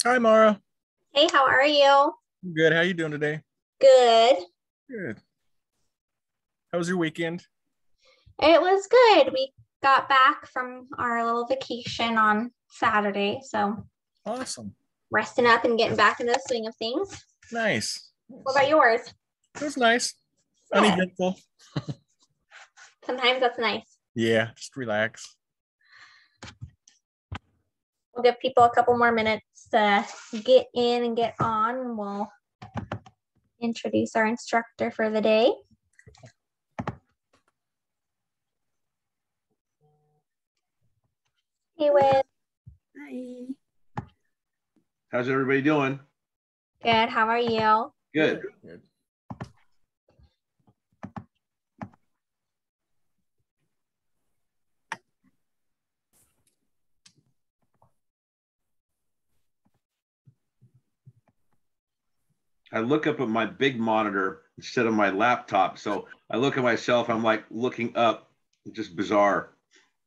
Hi, Mara. Hey, how are you? Good. How you doing today? Good. Good. How was your weekend? It was good. We got back from our little vacation on Saturday, so Awesome. resting up and getting back into the swing of things. Nice. What Nice. about yours? It was nice. Good. Uneventful. Sometimes that's nice. Yeah, just relax. We'll give people a couple more minutes to get in and get on, and we'll introduce our instructor for the day. Hey, Wiz. Hi. How's everybody doing? Good. How are you? Good. Good. I look up at my big monitor instead of my laptop. So I look at myself, I'm like looking up. It's just bizarre.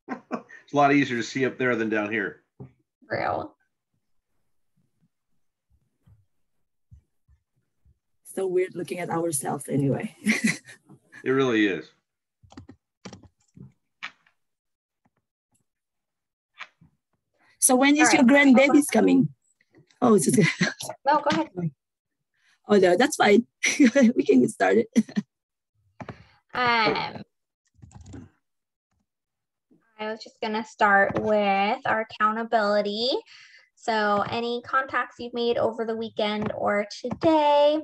It's a lot easier to see up there than down here. Real. So weird looking at ourselves anyway. It really is. So when is All your right. grandbaby's coming? Oh, it's just, No, go ahead. oh no, that's fine. We can get started. I was just going to start with our accountability. So any contacts you've made over the weekend or today.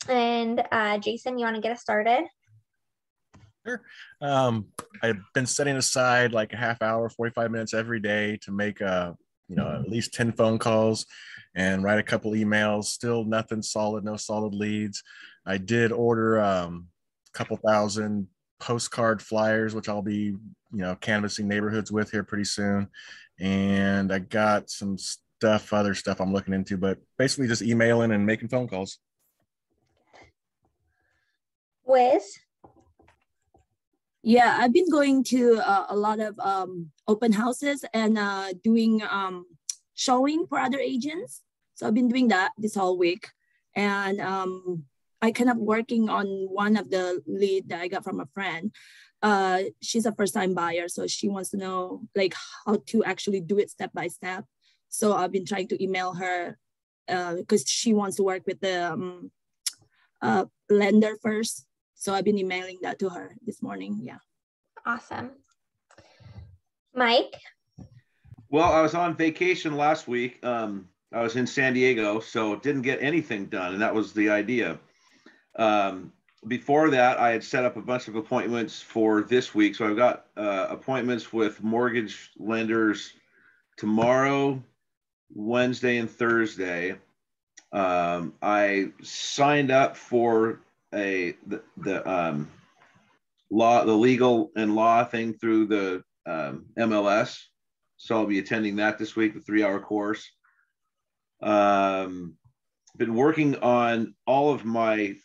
And Jason, you want to get us started? Sure. I've been setting aside like a half hour, 45 minutes every day to make at least 10 phone calls and write a couple emails. Still nothing solid, no solid leads. I did order a couple thousand postcard flyers, which I'll be, canvassing neighborhoods with here pretty soon. And I got some other stuff I'm looking into, but basically just emailing and making phone calls. Wiz? Yeah, I've been going to a lot of open houses and doing showing for other agents. So I've been doing that this whole week. And I kind of working on one of the lead that I got from a friend. She's a first-time buyer, so she wants to know like how to actually do it step by step. So I've been trying to email her because she wants to work with the lender first. So I've been emailing that to her this morning. Yeah. Awesome. Mike? Well, I was on vacation last week. I was in San Diego, so didn't get anything done, and that was the idea. Before that, I had set up a bunch of appointments for this week. So I've got appointments with mortgage lenders tomorrow, Wednesday, and Thursday. I signed up for the legal and law thing through the MLS. So I'll be attending that this week, the 3-hour course. Been working on all of my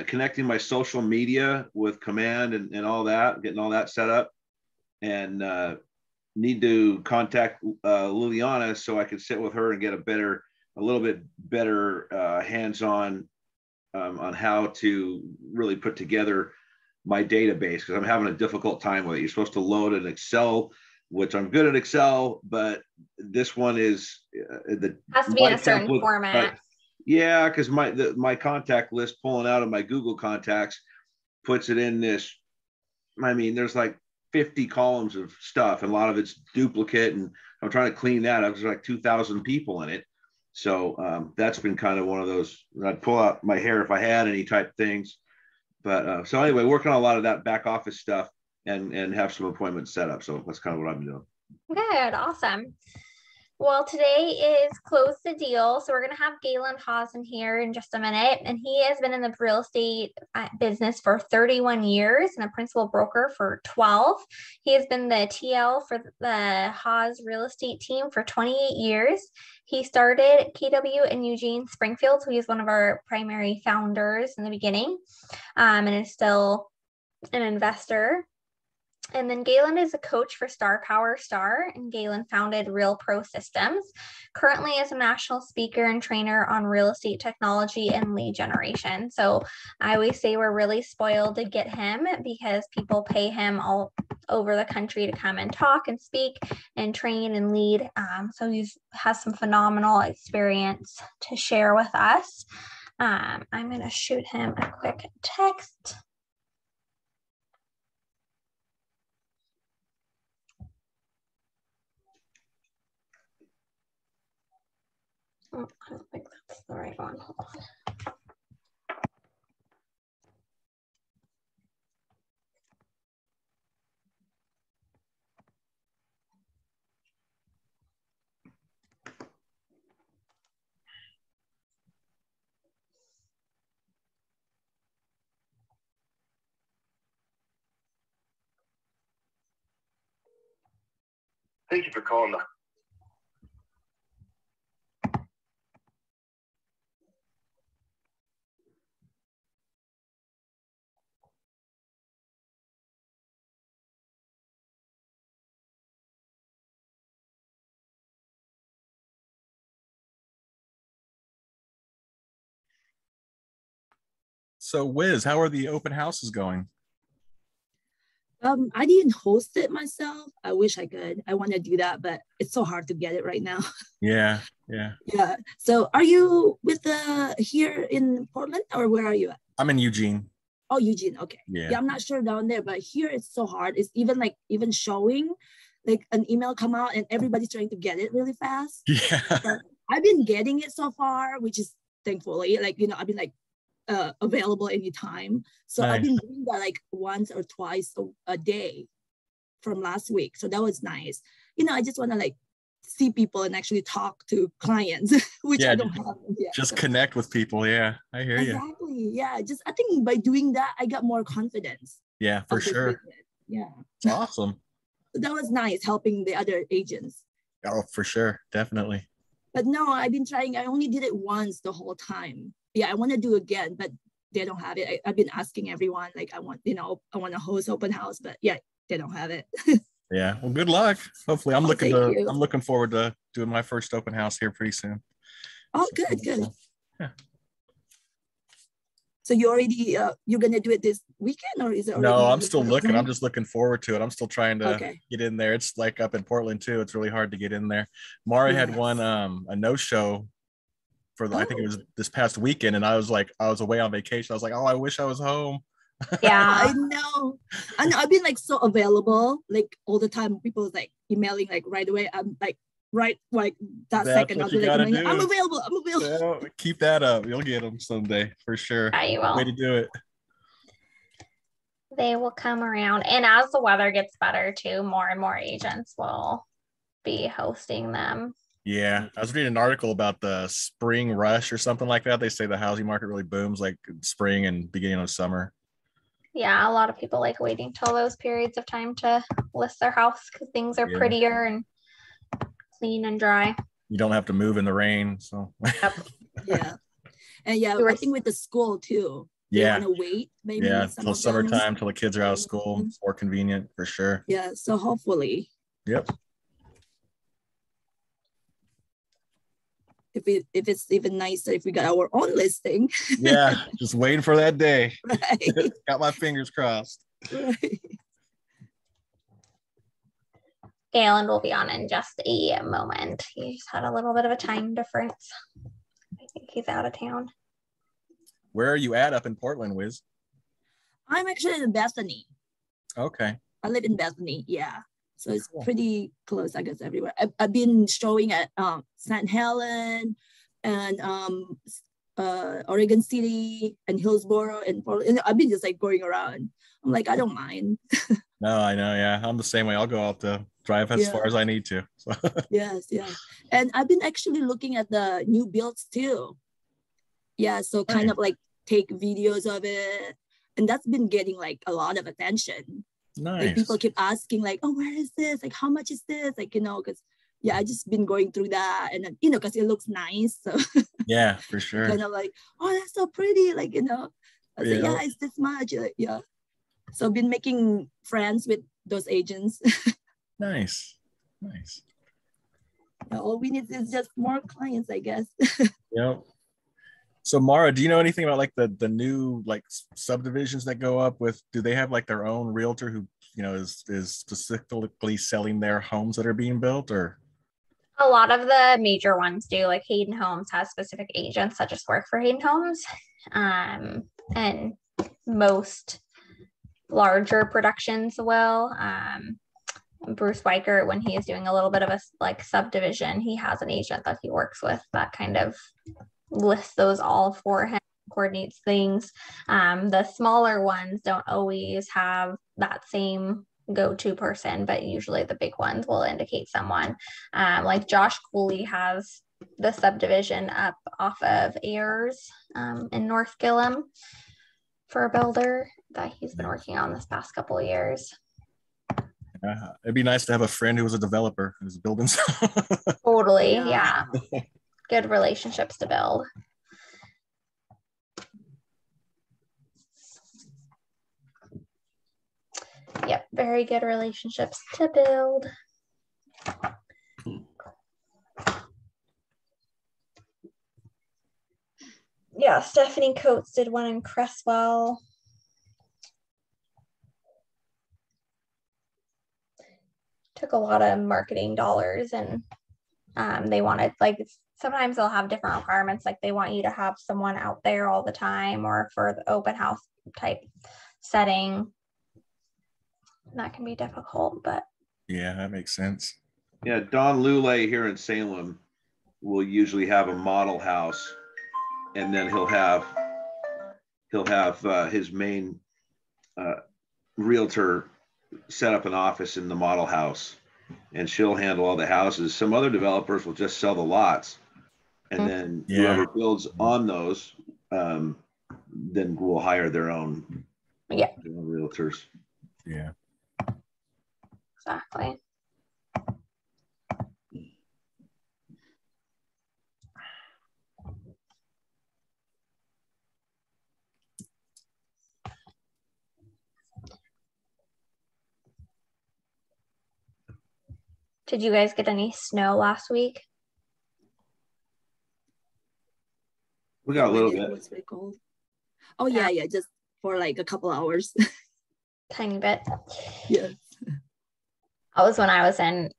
connecting my social media with Command and all that, getting all that set up, and need to contact Liliana so I can sit with her and get a little bit better hands-on on how to really put together my database, because I'm having a difficult time with it. You're supposed to load an Excel, which I'm good at Excel, but this one is the has to be in a certain format. Yeah, because my contact list pulling out of my Google contacts puts it in this. I mean, there's like 50 columns of stuff, and a lot of it's duplicate, and I'm trying to clean that up. There's like 2,000 people in it. So that's been kind of one of those. I'd pull out my hair if I had any type things. But so anyway, working on a lot of that back office stuff and have some appointments set up. So that's kind of what I've been doing. Good. Awesome. Well, today is Close the Deal. So we're going to have Galen Haas in here in just a minute. And he has been in the real estate business for 31 years and a principal broker for 12. He has been the TL for the Haas real estate team for 28 years. He started KW in Eugene, Springfield. So he's one of our primary founders in the beginning and is still an investor. And then Galen is a coach for Star Power Star, and Galen founded Real Pro Systems. Currently is a national speaker and trainer on real estate technology and lead generation. So I always say we're really spoiled to get him because people pay him all over the country to come and talk and speak and train and lead. So he has some phenomenal experience to share with us. I'm going to shoot him a quick text. Oh, I don't think that's the right one. Hold on. Thank you for calling. So, Wiz, how are the open houses going? I didn't host it myself. I wish I could. I want to do that, but it's so hard to get it right now. Yeah. Yeah. So are you with here in Portland, or where are you at? I'm in Eugene. Oh, Eugene. Okay. Yeah. I'm not sure down there, but here it's so hard. It's even showing, like an email come out and everybody's trying to get it really fast. Yeah. But I've been getting it so far, which is thankfully, like, I've been like available anytime. So Nice. I've been doing that like once or twice a day from last week. So that was nice. I just want to like see people and actually talk to clients, which Yeah, I don't have yet. Just connect with people. Yeah, I hear you. Exactly. Yeah. I think by doing that, I got more confidence. Yeah, for sure. Business. Yeah. It's awesome. So that was nice helping the other agents. Oh, for sure. Definitely. But no, I've been trying. I only did it once the whole time. Yeah, I want to do again, but they don't have it. I've been asking everyone, like, I want to host open house, but yeah, they don't have it. Yeah. Well, good luck. Hopefully, I'm thank you. looking forward to doing my first open house here pretty soon. Oh, good. Yeah. So you already you're gonna do it this weekend, or is it already? No, I'm still looking. I'm just looking forward to it. I'm still trying to get in there. It's like up in Portland too. It's really hard to get in there. Mari had one a no-show for I think it was this past weekend, and I was away on vacation. I was like, oh, I wish I was home. Yeah. I know. I've been like so available, like all the time. People like emailing like right away. I'm like right like that second. I'll be like, I'm available. So keep that up. You'll get them someday for sure. Yeah, you will. Way to do it. They will come around, and as the weather gets better too, more and more agents will be hosting them. Yeah, I was reading an article about the spring rush or something like that. They say the housing market really booms like spring and beginning of summer. Yeah, a lot of people like waiting till those periods of time to list their house because things are prettier and clean and dry. You don't have to move in the rain. So Yep. Yeah. And yeah, I think with the school too. Yeah. Want to wait maybe. Yeah, till summertime, till the kids are out of school. It's more convenient for sure. Yeah. So hopefully. Yep. If it's even nicer if we got our own listing. Yeah, just waiting for that day. Right. Got my fingers crossed. Right. Galen will be on in just a moment. He's had a little bit of a time difference. I think he's out of town. Where are you at up in Portland, Wiz? I'm actually in Bethany. Okay. I live in Bethany. Yeah. So it's pretty close, I guess, everywhere. I've been showing at St. Helen and Oregon City and Hillsboro and Portland. I've been just like going around. I'm like, I don't mind. No, I know. Yeah, I'm the same way. I'll go out to drive as far as I need to. So. Yes, yeah. And I've been actually looking at the new builds too. Yeah, so kind of like take videos of it. And that's been getting like a lot of attention. Nice. Like people keep asking like, oh, where is this? Like, how much is this? Like, because I just been going through that and then, because it looks nice. So yeah, for sure. Kind of like, oh, that's so pretty. Like, I said, yeah, it's this much. Yeah. So I've been making friends with those agents. Nice. All we need is just more clients, I guess. Yep. So Mara, do you know anything about like the new like subdivisions that go up with? Do they have like their own realtor who is specifically selling their homes that are being built, or? A lot of the major ones do, like Hayden Homes has specific agents that just work for Hayden Homes. And most larger productions will. Bruce Weicker, when he is doing a little bit of a like subdivision, he has an agent that he works with that kind of lists those all for him, coordinates things. The smaller ones don't always have that same go-to person, but usually the big ones will indicate someone. Like Josh Cooley has the subdivision up off of Ayers in North Gillum for a builder that he's been working on this past couple of years. It'd be nice to have a friend who was a developer who's building. Totally, yeah. Good relationships to build. Yep, very good relationships to build. Yeah, Stephanie Coates did one in Cresswell. Took a lot of marketing dollars, and they wanted, like, sometimes they'll have different requirements, like they want you to have someone out there all the time, or for the open house type setting. That can be difficult, but yeah, that makes sense. Yeah, Don Lulay here in Salem will usually have a model house, and then he'll have his main realtor set up an office in the model house, and she'll handle all the houses. Some other developers will just sell the lots, and then whoever builds on those, then will hire their own realtors. Yeah, exactly. Did you guys get any snow last week? We got a little bit. It was very cold. Oh yeah, just for like a couple hours. Tiny bit. Yeah. That was when I was in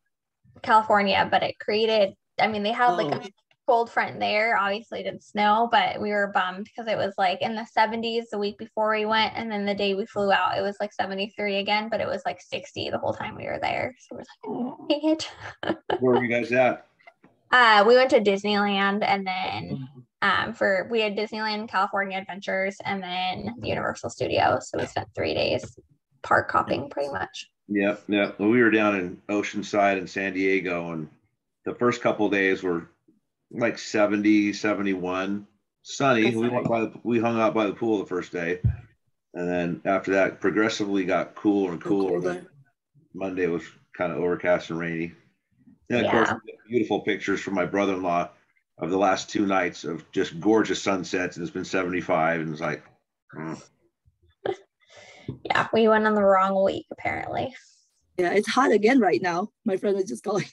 California, but it created, I mean, they had like a cold front there. Obviously, it didn't snow, but we were bummed because it was like in the 70s the week before we went, and then the day we flew out, it was like 73 again, but it was like 60 the whole time we were there. So we're like, dang it. Where were you guys at? We went to Disneyland, and then we had Disneyland California Adventures, and then Universal Studios. So we spent 3 days park hopping pretty much. Yeah. Well, we were down in Oceanside in San Diego, and the first couple of days were like 70, 71, sunny. We hung out by the pool the first day, and then after that, progressively got cooler and cooler. Monday was kind of overcast and rainy. And of course, beautiful pictures from my brother-in-law of the last 2 nights of just gorgeous sunsets, and it's been 75, and it's like, yeah, we went on the wrong week apparently. Yeah, it's hot again right now. My friend was just calling.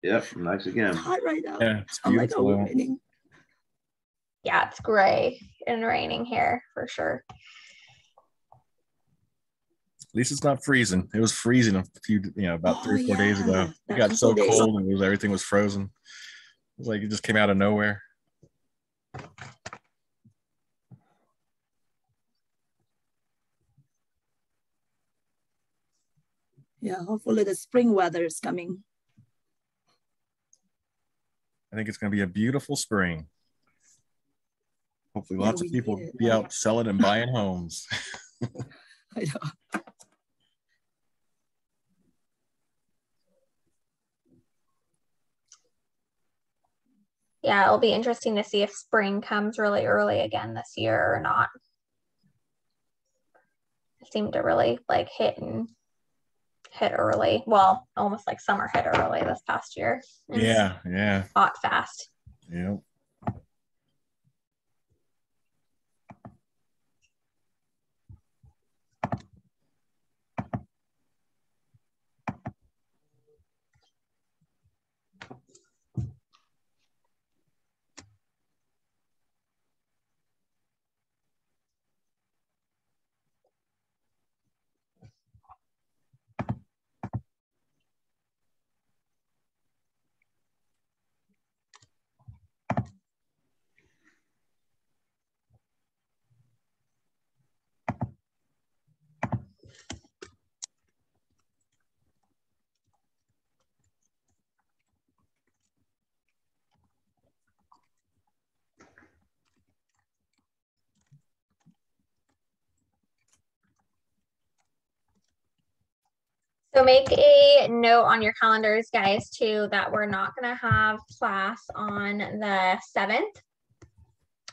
Yep, nice again. It's hot right now. Yeah, it's I'm like, beautiful. raining. Yeah, it's gray and raining here for sure. At least it's not freezing. It was freezing a few, about 3 or 4 days ago. It got so cold and everything was frozen. It was like it just came out of nowhere. Yeah, hopefully the spring weather is coming. I think it's going to be a beautiful spring. Hopefully lots of people be out selling and buying homes. I know. Yeah, it'll be interesting to see if spring comes really early again this year or not. It seemed to really like hit early. Well, almost like summer hit early this past year. Yeah. Hot fast. Yeah. So make a note on your calendars, guys, too, that we're not going to have class on the 7th.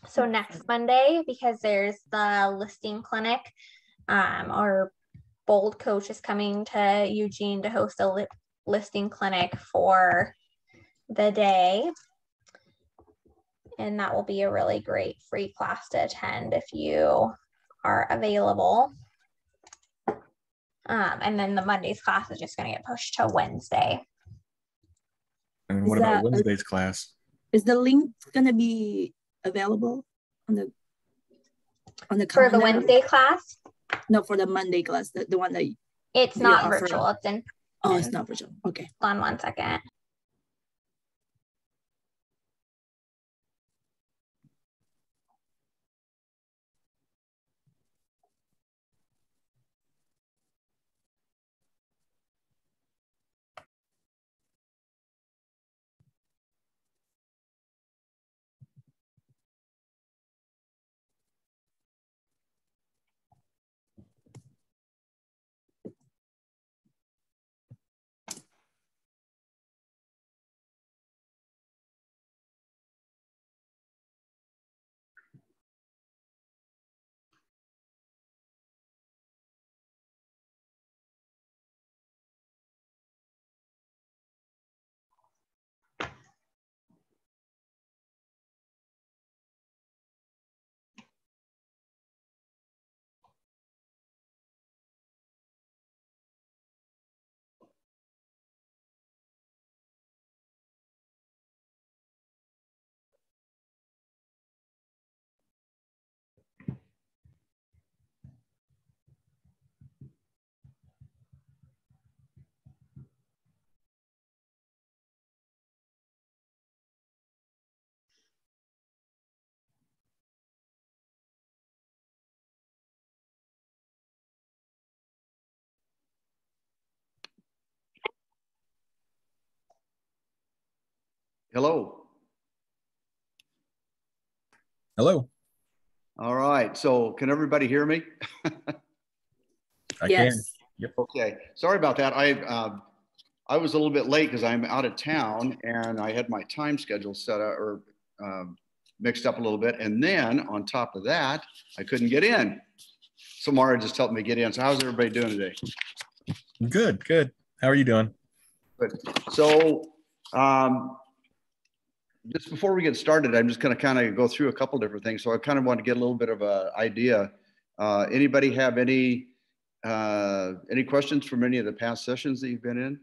So next Monday, because there's the listing clinic, our Bold coach is coming to Eugene to host a listing clinic for the day. And that will be a really great free class to attend if you are available. And then the Monday's class is just going to get pushed to Wednesday. And what about Wednesday's class? Is the link going to be available on the calendar? For the Wednesday class? No, for the Monday class, the one that it's not virtual. It's in. Oh, it's not virtual. Okay. Hold on one second. Hello. Hello. All right. So can everybody hear me? I Yes. can. Yep. Okay. Sorry about that. I was a little bit late because I'm out of town and I had my time schedule set up or mixed up a little bit. And then on top of that, I couldn't get in. So Mara just helped me get in. So how's everybody doing today? Good, good. How are you doing? Good. So just before we get started, I'm just going to kind of go through a couple different things. So I kind of want to get a little bit of an idea. Anybody have any questions from any of the past sessions that you've been in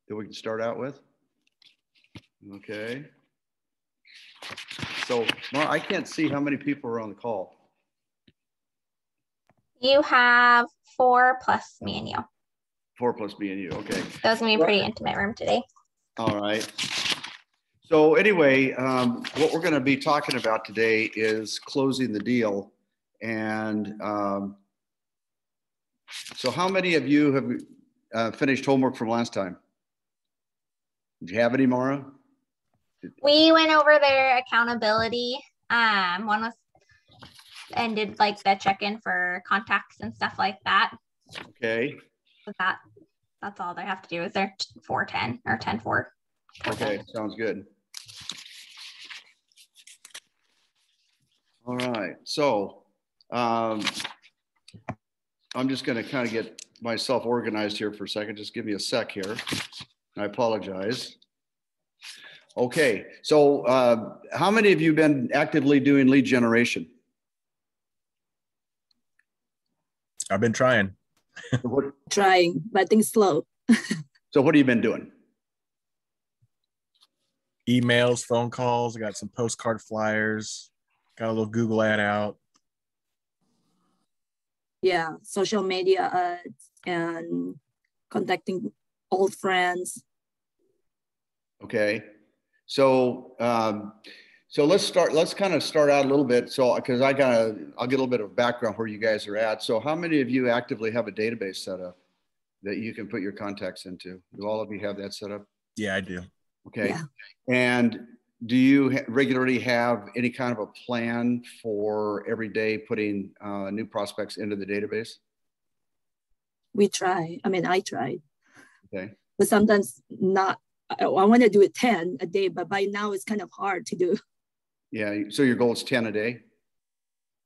that we can start out with? Okay. So Mara, I can't see how many people are on the call. You have 4 plus me and you. 4 plus me and you. Okay. That was going to be a pretty intimate room today. All right. So anyway, what we're going to be talking about today is closing the deal. And so how many of you have finished homework from last time? Did you have any, Mara? We went over their accountability. One was and did like the check-in for contacts and stuff like that. Okay. So that's all they have to do is their 410 or 10-4. Okay, sounds good. All right, so I'm just going to kind of get myself organized here for a second. Just give me a sec here. I apologize. Okay, so how many of you have been actively doing lead generation? I've been trying. Trying, but I think slow. So what have you been doing? Emails, phone calls. I got some postcard flyers. Got a little Google ad out. Yeah, social media ads and contacting old friends. Okay, so so let's kind of start out a little bit. So because I'll get a little bit of background where you guys are at. So how many of you actively have a database set up that you can put your contacts into? Do all of you have that set up? Yeah, I do. Okay. Yeah. And do you regularly have any kind of a plan for every day putting new prospects into the database? We try. I mean, I tried. Okay. But sometimes not. I want to do it 10 a day, but by now it's kind of hard to do. Yeah. So your goal is 10 a day?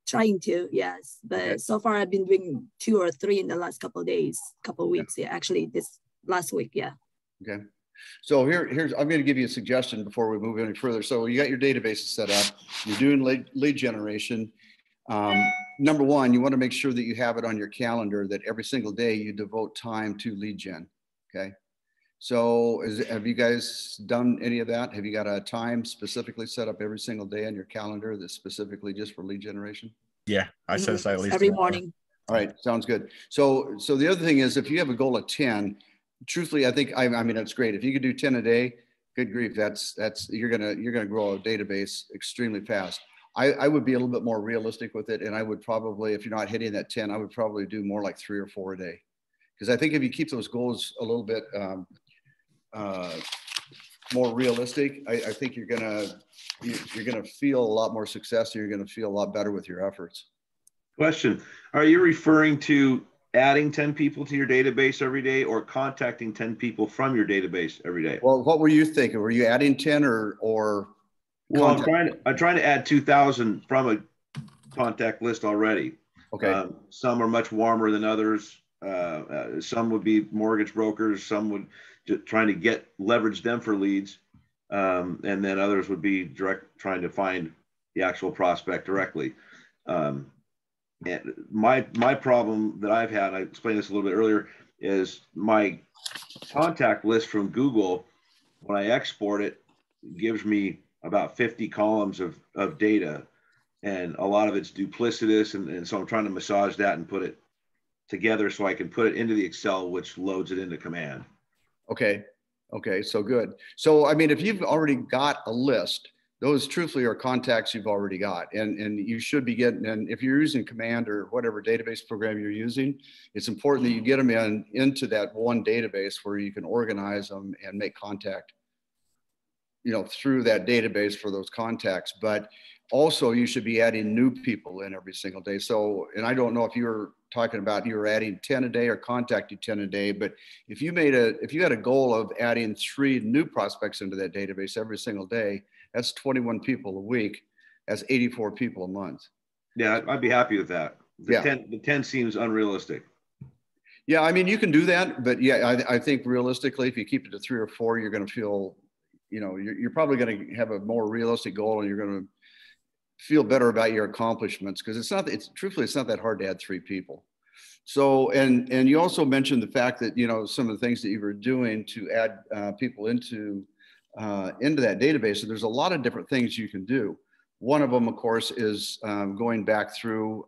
Trying to, yes. But okay. So far I've been doing 2 or 3 in the last couple of days, couple of weeks. Yeah, actually this last week. Yeah. Okay. So here's, I'm going to give you a suggestion before we move any further. So you got your databases set up, you're doing lead generation. Number one, you want to make sure that you have it on your calendar that every single day you devote time to lead gen. Okay. So have you guys done any of that? Have you got a time specifically set up every single day on your calendar that's specifically just for lead generation? Yeah, I set aside at least every morning. All right, sounds good. So the other thing is, if you have a goal of 10, truthfully, I think, I mean, that's great. If you could do 10 a day, good grief, that's you're gonna grow a database extremely fast. I would be a little bit more realistic with it, and I would probably, if you're not hitting that 10, I would probably do more like 3 or 4 a day, because I think if you keep those goals a little bit more realistic, I think you're gonna feel a lot more success, and you're gonna feel a lot better with your efforts. Question: are you referring to adding 10 people to your database every day, or contacting 10 people from your database every day? Well, what were you thinking? Were you adding 10 or? Well, I'm trying to add 2,000 from a contact list already. Okay. Some are much warmer than others. Some would be mortgage brokers. Some would trying to leverage them for leads, and then others would be trying to find the actual prospect directly. And my problem that I've had, I explained this a little bit earlier, is my contact list from Google. When I export it, gives me about 50 columns of data, and a lot of it's duplicitous, and so I'm trying to massage that and put it together so I can put it into the Excel, which loads it into Command. Okay. So good. So, I mean, if you've already got a list, those truthfully are contacts you've already got, and you should be getting, and if you're using Command or whatever database program you're using, it's important that you get them into that one database where you can organize them and make contact, through that database for those contacts. But also you should be adding new people in every single day. So, and I don't know if you were talking about you were adding 10 a day or contacting 10 a day, but if you had a goal of adding 3 new prospects into that database every single day, that's 21 people a week. That's 84 people a month. Yeah, I'd be happy with that. The 10 seems unrealistic. Yeah, I mean, you can do that, but yeah, I think realistically, if you keep it to 3 or 4, you're going to feel, you're probably going to have a more realistic goal, and you're going to feel better about your accomplishments, because truthfully, it's not that hard to add 3 people. So, and you also mentioned the fact that, some of the things that you were doing to add people into that database. So there's a lot of different things you can do. One of them, of course, is going back through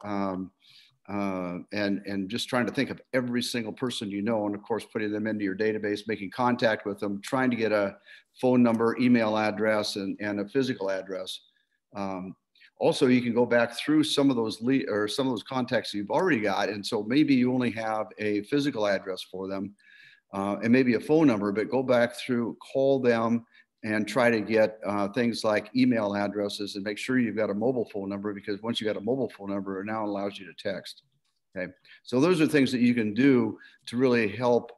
and just trying to think of every single person and of course putting them into your database, making contact with them, trying to get a phone number, email address, and a physical address. Also, you can go back through some of those contacts you've already got, and so maybe you only have a physical address for them and maybe a phone number, but go back through, call them, and try to get things like email addresses, and make sure you've got a mobile phone number, because once you got a mobile phone number, it now allows you to text. Okay, so those are things that you can do to really help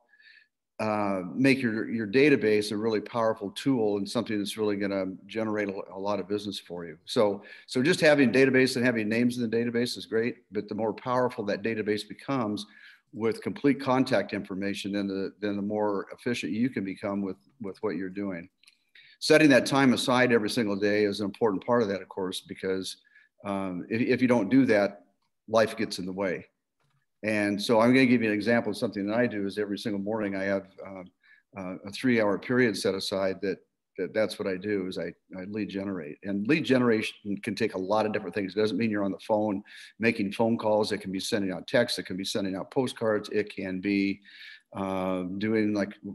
make your database a really powerful tool, and something that's really going to generate a lot of business for you. So just having database and having names in the database is great, but the more powerful that database becomes with complete contact information, then the more efficient you can become with what you're doing. Setting that time aside every single day is an important part of that, of course, because if you don't do that, life gets in the way. And so I'm going to give you an example of something that I do. Is every single morning I have a 3-hour period set aside that's what I do, is I lead generate. And lead generation can take a lot of different things. It doesn't mean you're on the phone making phone calls. It can be sending out texts. It can be sending out postcards. It can be doing,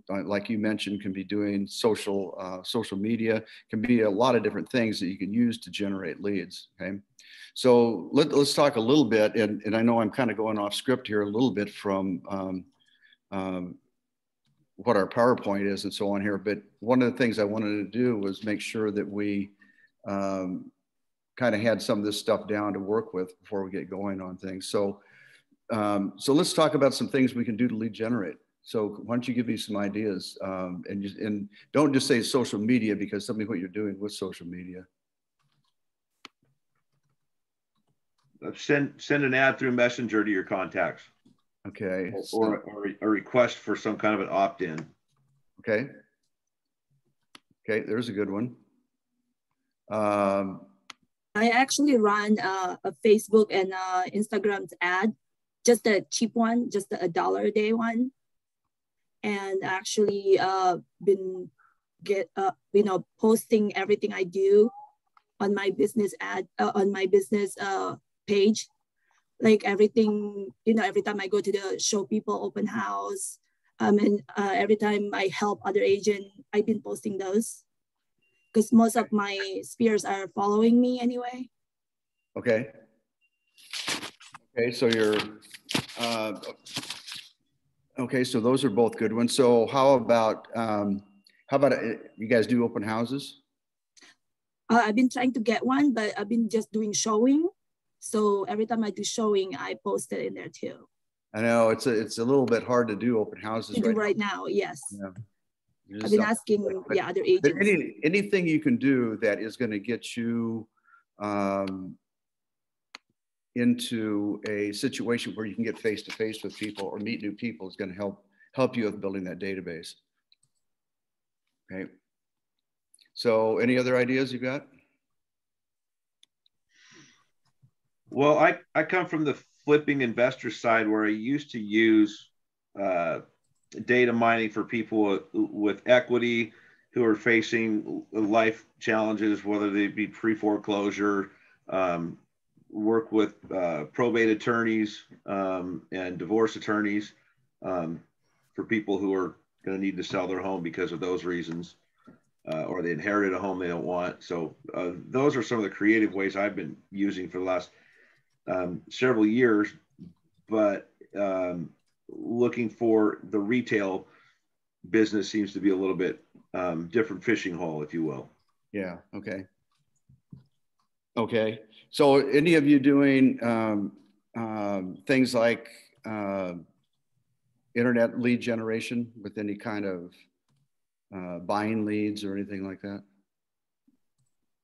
like you mentioned, can be doing social media. Can be a lot of different things that you can use to generate leads. Okay, so let's talk a little bit, and I know I'm kind of going off script here a little bit from what our PowerPoint is and so on here, but one of the things I wanted to do was make sure that we kind of had some of this stuff down to work with before we get going on things. So So let's talk about some things we can do to lead generate. So why don't you give me some ideas, and don't just say social media, because tell me what you're doing with social media. Send an ad through Messenger to your contacts. Okay. Or a request for some kind of an opt-in. Okay. Okay, there's a good one. I actually run a Facebook and Instagram ad, just a cheap one, just a $1 a day one, and actually been posting everything I do on my business ad on my business page, like everything, every time I go to the show people open house, and every time I help other agent, I've been posting those because most of my spheres are following me anyway. Okay. Okay, so you're, okay, so those are both good ones. So how about you guys do open houses? I've been trying to get one, but I've been just doing showing. So every time I do showing, I post it in there too. I know it's a little bit hard to do open houses right now. Yes. Yeah. I've been asking other agents. But anything you can do that is going to get you into a situation where you can get face to face with people or meet new people is going to help you with building that database. Okay. So any other ideas you got? Well, I come from the flipping investor side where I used to use data mining for people with equity who are facing life challenges, whether they be pre-foreclosure, work with probate attorneys and divorce attorneys for people who are going to need to sell their home because of those reasons, or they inherited a home they don't want. So those are some of the creative ways I've been using for the last several years, but looking for the retail business seems to be a little bit different fishing hole, if you will. Yeah. Okay. Okay. So any of you doing things like internet lead generation with any kind of buying leads or anything like that?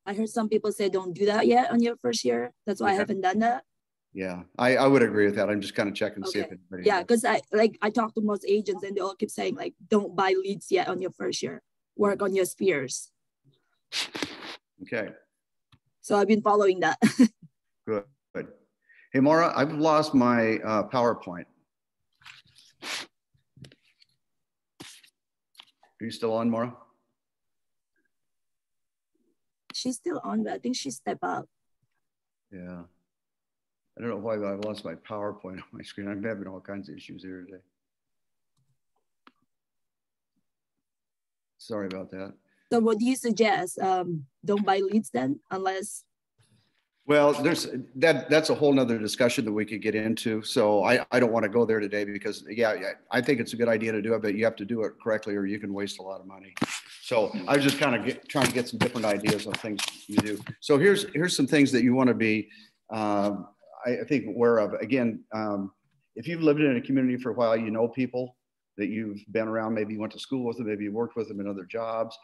I heard some people say don't do that yet on your first year. That's why I haven't done that. Yeah, I would agree with that. I'm just kind of checking to see if anybody. Yeah, because I talk to most agents and they all keep saying like, don't buy leads yet on your first year. Work on your spheres. Okay. So I've been following that. Good. Hey, Maura, I've lost my PowerPoint. Are you still on, Maura? She's still on, but I think she stepped up. Yeah. I don't know why I've lost my PowerPoint on my screen. I'm having all kinds of issues here today. Sorry about that. So what do you suggest? Don't buy leads then, unless? Well, that's a whole nother discussion that we could get into. So I don't want to go there today because yeah, I think it's a good idea to do it, but you have to do it correctly or you can waste a lot of money. So I was just kind of trying to get some different ideas on things you do. So here's some things that you want to be, I think, aware of. Again, if you've lived in a community for a while, you know people that you've been around, maybe you went to school with them, maybe you worked with them in other jobs,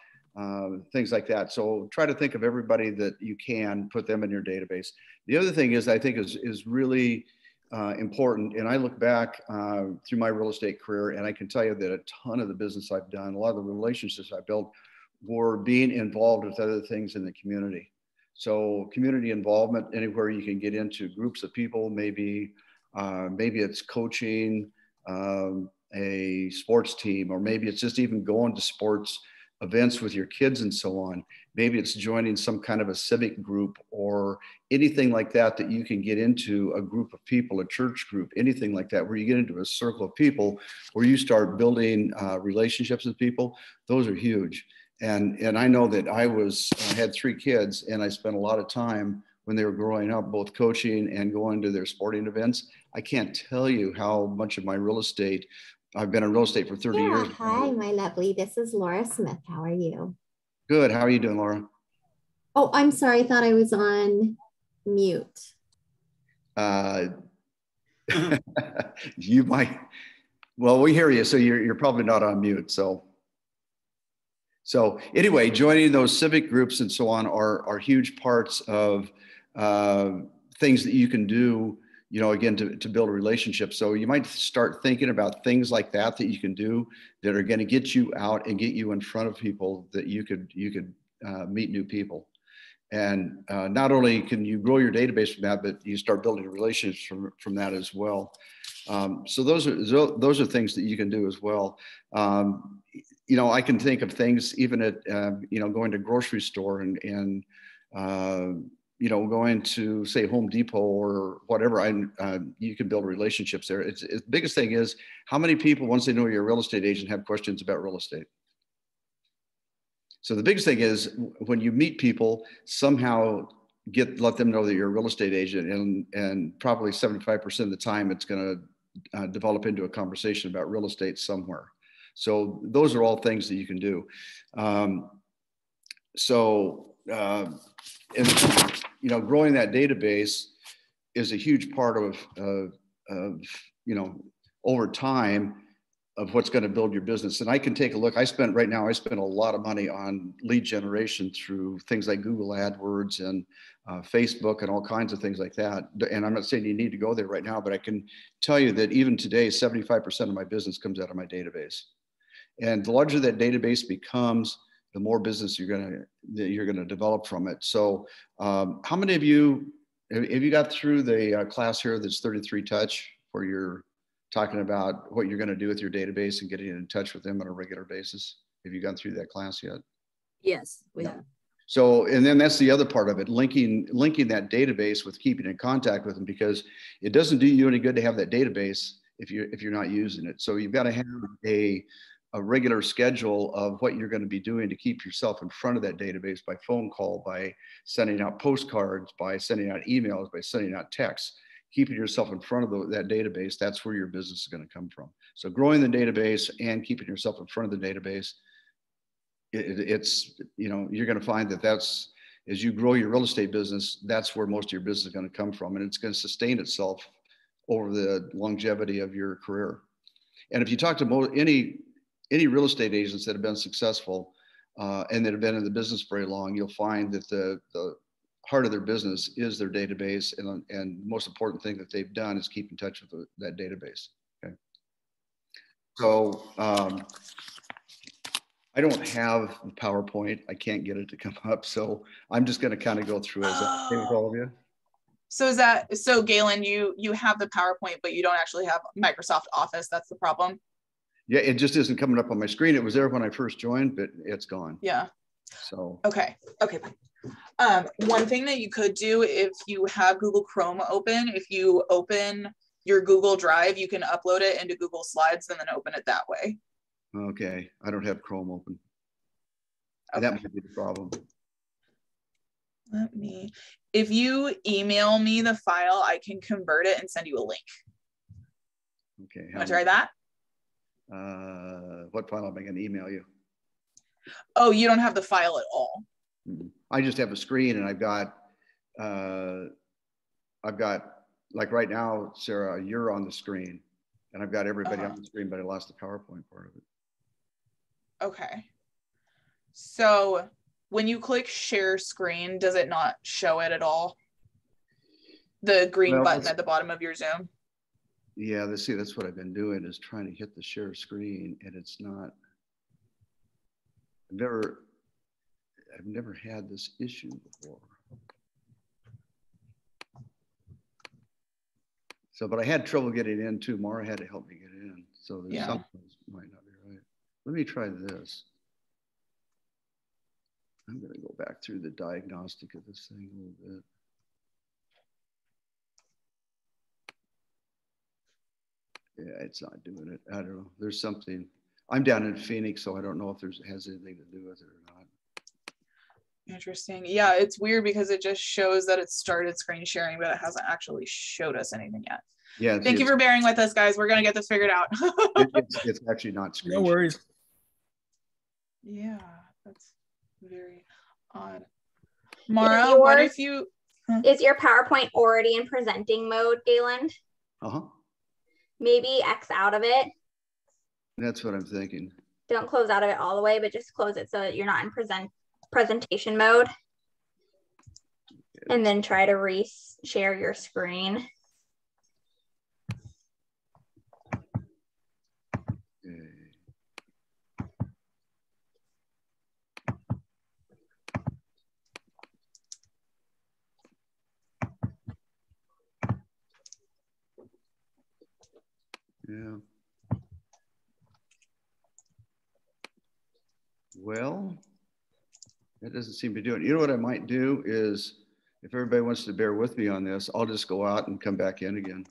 things like that. So try to think of everybody that you can, put them in your database. The other thing is, I think is really important, and I look back through my real estate career, and I can tell you that a ton of the business I've done, a lot of the relationships I built were being involved with other things in the community. So community involvement, anywhere you can get into groups of people, maybe it's coaching a sports team, or maybe it's just even going to sports events with your kids and so on. Maybe it's joining some kind of a civic group or anything like that you can get into a group of people, a church group, anything like that, where you get into a circle of people where you start building relationships with people. Those are huge. And I know that I had 3 kids, and I spent a lot of time when they were growing up, both coaching and going to their sporting events. I can't tell you how much of my real estate, I've been in real estate for 30 years. Hi, my lovely. This is Laura Smith. How are you? Good. How are you doing, Laura? Oh, I'm sorry. I thought I was on mute. You might, well, we hear you. So you're probably not on mute. So anyway, joining those civic groups and so on are huge parts of things that you can do, you know, again, to build a relationship. So you might start thinking about things like that you can do that are going to get you out and get you in front of people that you could meet new people. And not only can you grow your database from that, but you start building relationships from that as well. So those are things that you can do as well. You know, I can think of things even at, you know, going to grocery store and you know, going to say Home Depot or whatever, you can build relationships there. It's the biggest thing is how many people, once they know you're a real estate agent, have questions about real estate. So the biggest thing is when you meet people, somehow let them know that you're a real estate agent, and probably 75% of the time it's going to develop into a conversation about real estate somewhere. So those are all things that you can do. And you know, growing that database is a huge part of you know, over time, of what's going to build your business. And I can take a look. I spend a lot of money on lead generation through things like Google AdWords and Facebook and all kinds of things like that. And I'm not saying you need to go there right now, but I can tell you that even today, 75% of my business comes out of my database. And the larger that database becomes, the more business you're going to develop from it. So how many of you, have you got through the class here that's 33 Touch, where you're talking about what you're going to do with your database and getting in touch with them on a regular basis? Have you gone through that class yet? Yes, we have. So, and then that's the other part of it, linking that database with keeping in contact with them, because it doesn't do you any good to have that database if you're not using it. So you've got to have a regular schedule of what you're going to be doing to keep yourself in front of that database, by phone call, by sending out postcards, by sending out emails, by sending out texts. Keeping yourself in front of that database, that's where your business is going to come from. So growing the database and keeping yourself in front of the database, it's, you know, you're going to find that as you grow your real estate business, that's where most of your business is going to come from. And it's going to sustain itself over the longevity of your career. And if you talk to any real estate agents that have been successful and that have been in the business very long, you'll find that the heart of their business is their database, and the most important thing that they've done is keep in touch with that database. Okay. So I don't have the PowerPoint. I can't get it to come up. So I'm just going to kind of go through it. Is that okay with all of you? So Galen, you have the PowerPoint, but you don't actually have Microsoft Office. That's the problem. Yeah, it just isn't coming up on my screen. It was there when I first joined, but it's gone. Yeah. So. Okay, fine. One thing that you could do, if you have Google Chrome open, if you open your Google Drive, you can upload it into Google Slides and then open it that way. Okay, I don't have Chrome open. Okay. That might be the problem. If you email me the file, I can convert it and send you a link. Okay. Want to try that? What file am I going to email you? Oh, you don't have the file at all. I just have a screen, and I've got like right now, Sarah, you're on the screen, and I've got everybody on the screen, but I lost the PowerPoint part of it. Okay. So when you click share screen, does it not show it at all? The green button at the bottom of your Zoom? Yeah, that's what I've been doing, is trying to hit the share screen, and it's not. I've never had this issue before. So, but I had trouble getting in too. Mara had to help me get in. So there's something that might not be right. Let me try this. I'm going to go back through the diagnostic of this thing a little bit. Yeah, it's not doing it. I don't know. There's something. I'm down in Phoenix, so I don't know if has anything to do with it or not. Interesting. Yeah, it's weird because it just shows that it started screen sharing, but it hasn't actually showed us anything yet. Yeah. Thank you for bearing with us, guys. We're going to get this figured out. it's actually not screen No worries. Yeah, that's very odd. Mara, what if you... Is your PowerPoint already in presenting mode, Galen? maybe X out of it. That's what I'm thinking. Don't close out of it all the way, but just close it so that you're not in presentation mode. And then try to share your screen. Yeah. Well, that doesn't seem to do it. You know what I might do is, if everybody wants to bear with me on this, I'll just go out and come back in again.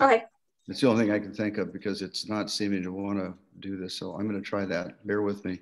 Okay. It's the only thing I can think of because it's not seeming to want to do this. So I'm going to try that. Bear with me.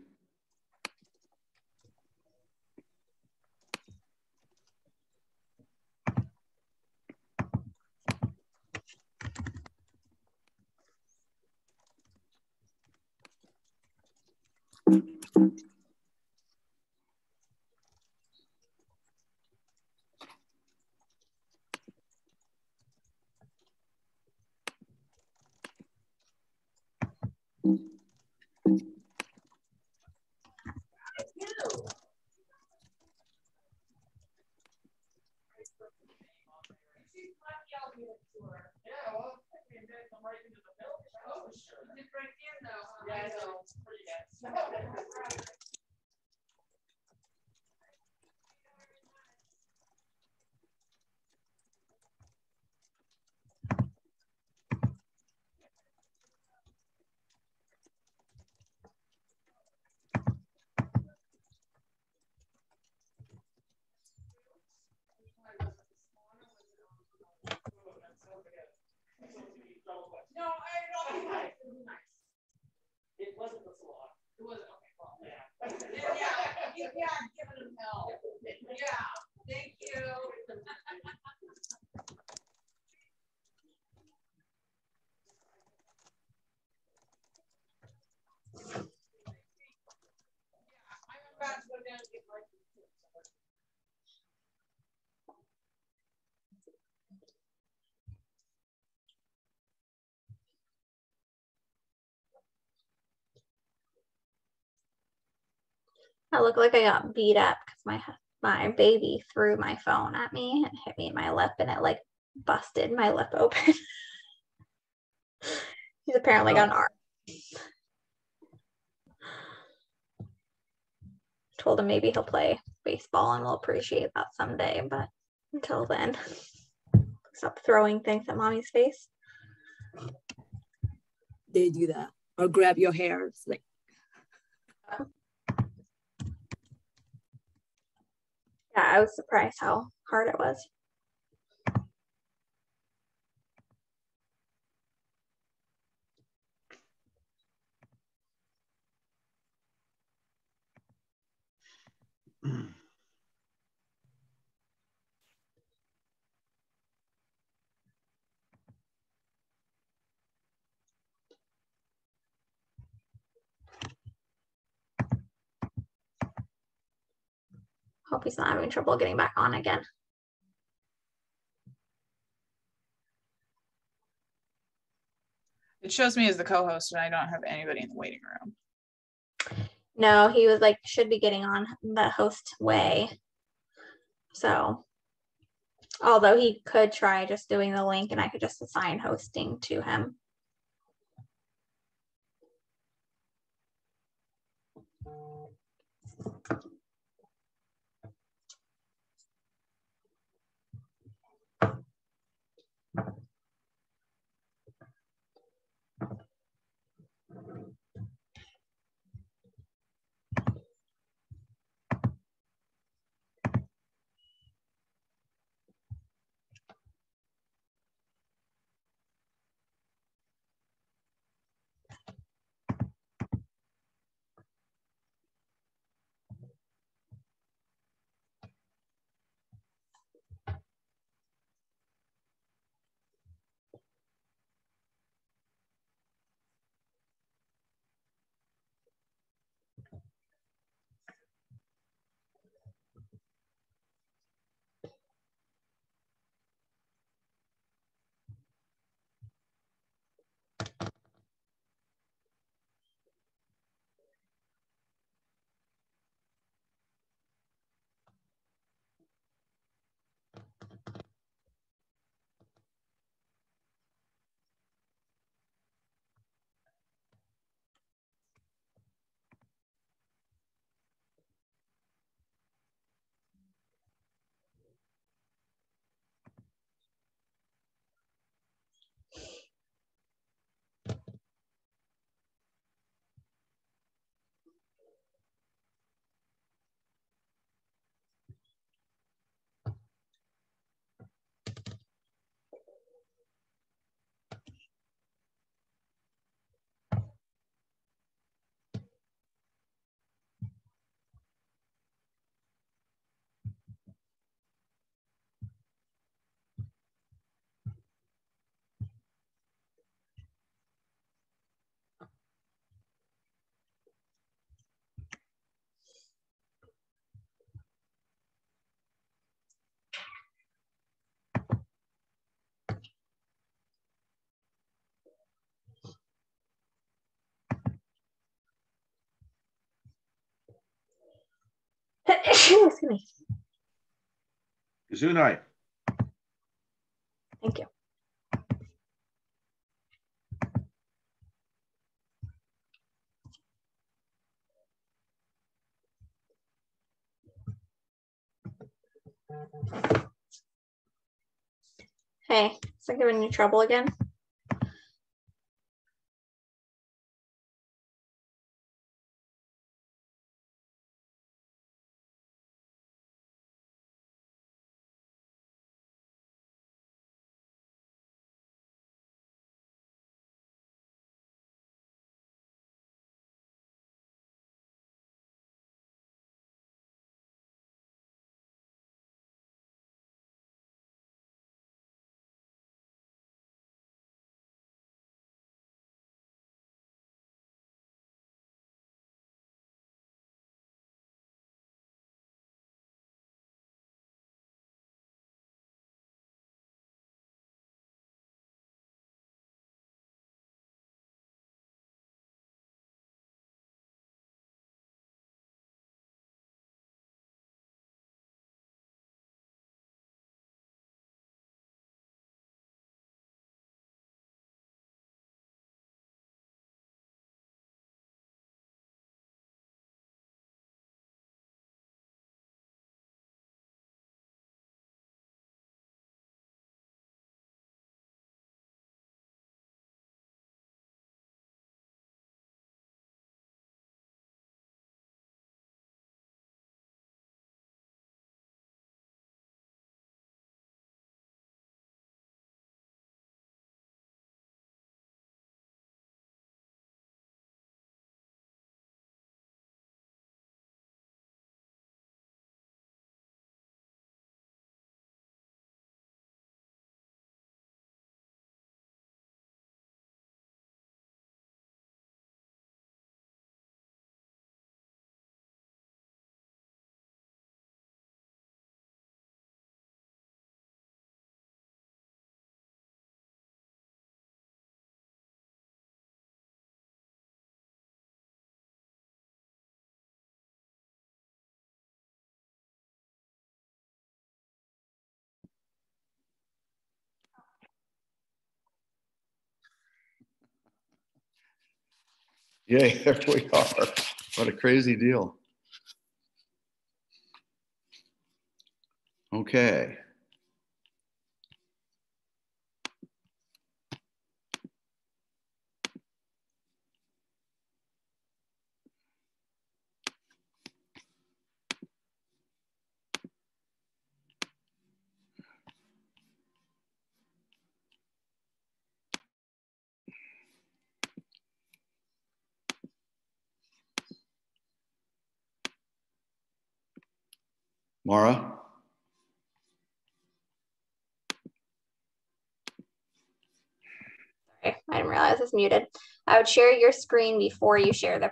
It wasn't the salon. It wasn't okay. Well, yeah. Yeah, give it a hell. Yeah, thank you. I'm about to go down and get my. I look like I got beat up because my baby threw my phone at me and hit me in my lip, and it like busted my lip open. He's apparently got an arm. Told him maybe he'll play baseball and we'll appreciate that someday, but until then, stop throwing things at mommy's face. They do that. Or grab your hair. It's like, yeah, I was surprised how hard it was. Hope he's not having trouble getting back on again. It shows me as the co-host and I don't have anybody in the waiting room. No, he was like, should be getting on the host way. So, although he could try just doing the link and I could just assign hosting to him. Oh, excuse me. Kazoo night. Thank you. Hey, is it giving you trouble again? Yeah, here we are. What a crazy deal. Okay. Mara? Sorry, I didn't realize it's muted. I would share your screen before you share the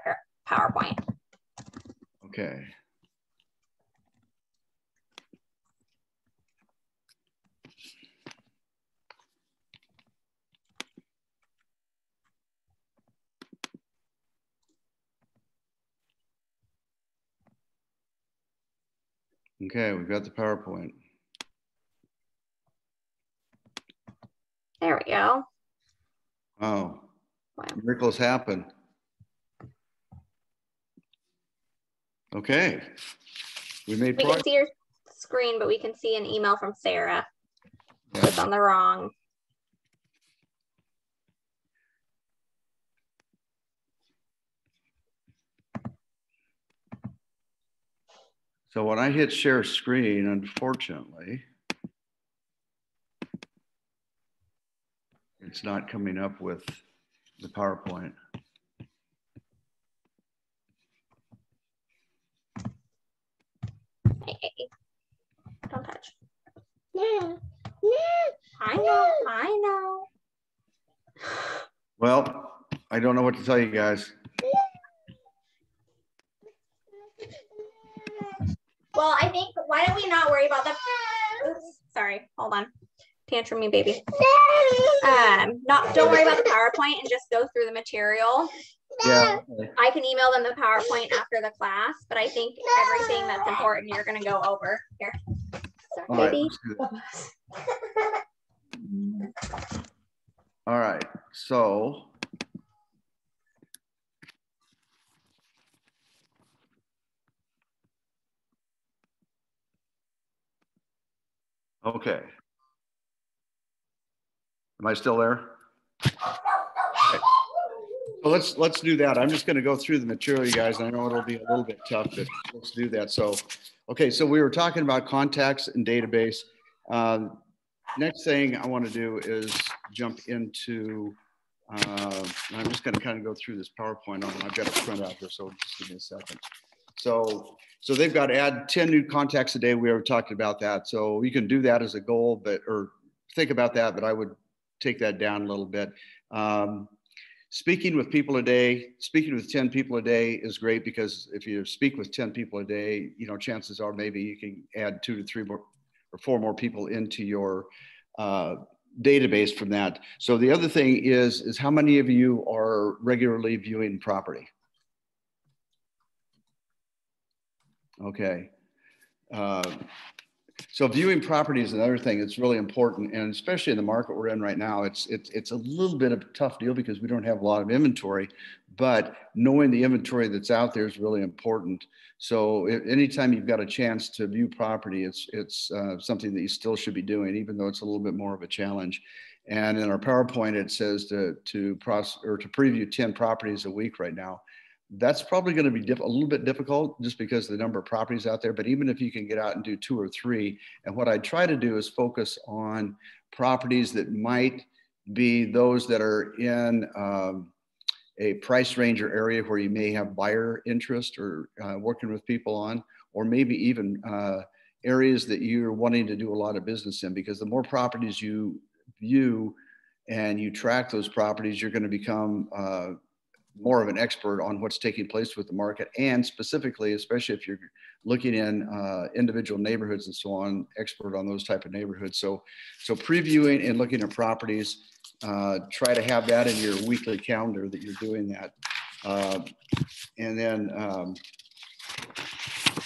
PowerPoint. Okay. Okay, we've got the PowerPoint. There we go. Wow. Wow. Miracles happen. Okay. We made We can progress. see your screen, but we can see an email from Sarah. Yeah. It's on the wrong. So when I hit share screen, unfortunately, it's not coming up with the PowerPoint. Hey, don't touch. Yeah. I know. Well, I don't know what to tell you guys. Well, I think, why don't we not worry about the, oops, sorry, hold on. Tantrum, baby. Don't worry about the PowerPoint and just go through the material. Yeah. I can email them the PowerPoint after the class, but I think everything that's important you're going to go over here. Sorry, All right, baby. let's do that. All right, so okay. Am I still there? Okay. So let's do that. I'm just going to go through the material, you guys. I know it'll be a little bit tough, but let's do that. So, okay, so we were talking about contacts and database. Next thing I want to do is jump into, I'm just going to kind of go through this PowerPoint. I've got a print out here, so just give me a second. So they've got to add 10 new contacts a day. We already talked about that. So you can do that as a goal, or think about that, but I would take that down a little bit. Speaking with people a day, speaking with 10 people a day is great, because if you speak with 10 people a day, you know, chances are maybe you can add 2 to 3 more or 4 more people into your database from that. So the other thing is how many of you are regularly viewing property? Okay. So viewing property is another thing that's really important, and especially in the market we're in right now, it's a little bit of a tough deal because we don't have a lot of inventory, but knowing the inventory that's out there is really important. So anytime you've got a chance to view property, it's something that you still should be doing, even though it's a little bit more of a challenge. And in our PowerPoint, it says to preview 10 properties a week right now. That's probably going to be a little bit difficult just because of the number of properties out there. But even if you can get out and do 2 or 3, and what I try to do is focus on properties that might be those that are in a price range or area where you may have buyer interest or working with people on, or maybe even areas that you're wanting to do a lot of business in, because the more properties you view and you track those properties, you're going to become more of an expert on what's taking place with the market, and specifically, especially if you're looking in individual neighborhoods and so on, expert on those type of neighborhoods. So previewing and looking at properties, try to have that in your weekly calendar that you're doing that. And then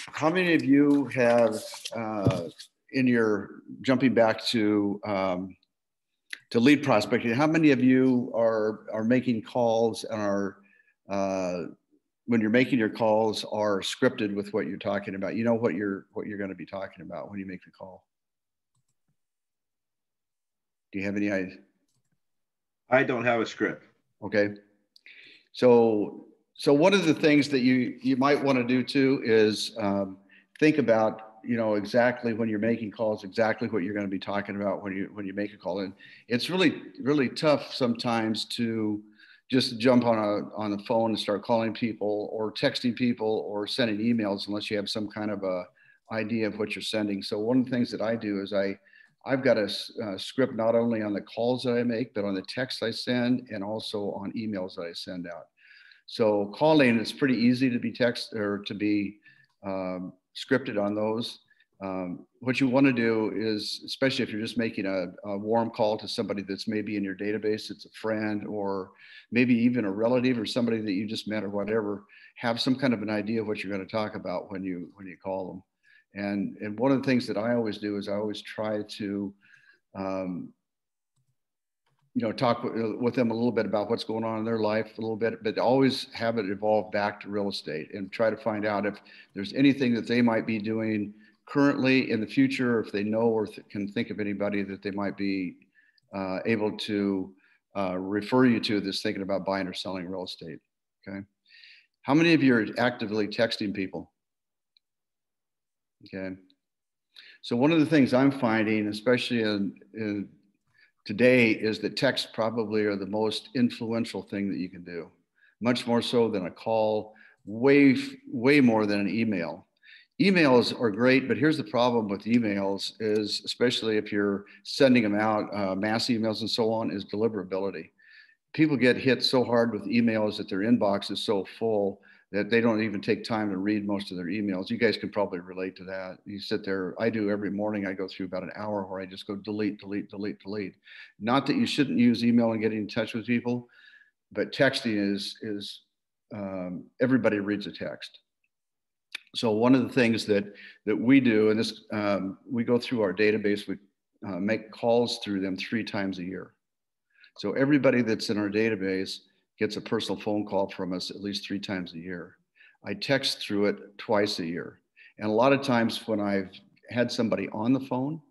how many of you have in your, jumping back to lead prospecting, how many of you are making calls and are when you're making your calls are scripted with what you're talking about? You know what you're going to be talking about when you make the call. Do you have any idea? I don't have a script. Okay. So one of the things that you might want to do too is think about, you know, exactly when you're making calls, exactly what you're going to be talking about when you make a call. And it's really tough sometimes to just jump on the phone and start calling people or texting people or sending emails unless you have some kind of a idea of what you're sending. So one of the things that I do is I've got a script not only on the calls that I make, but on the texts I send and also on emails that I send out. So calling, it's pretty easy to be text or to be scripted on those. What you want to do is, especially if you're just making a warm call to somebody that's maybe in your database, it's a friend or maybe even a relative or somebody that you just met or whatever, have some kind of an idea of what you're going to talk about when you call them. And one of the things that I always do is I always try to, you know, talk with them a little bit about what's going on in their life a little bit, but always have it evolve back to real estate and try to find out if there's anything that they might be doing currently in the future, if they know or can think of anybody that they might be able to refer you to that's thinking about buying or selling real estate. Okay. How many of you are actively texting people? Okay. So one of the things I'm finding, especially in today, is that texts probably are the most influential thing that you can do, much more so than a call, way more than an email. Emails are great, but here's the problem with emails is, especially if you're sending them out, mass emails and so on, is deliverability. People get hit so hard with emails that their inbox is so full that they don't even take time to read most of their emails. You guys can probably relate to that. You sit there, I do every morning, I go through about an hour where I just go delete, delete, delete, delete. Not that you shouldn't use email and getting in touch with people, but texting is everybody reads a text. So one of the things that we do, and this, we go through our database, we make calls through them 3 times a year. So everybody that's in our database gets a personal phone call from us at least 3 times a year. I text through it twice a year. And a lot of times when I've had somebody on the phone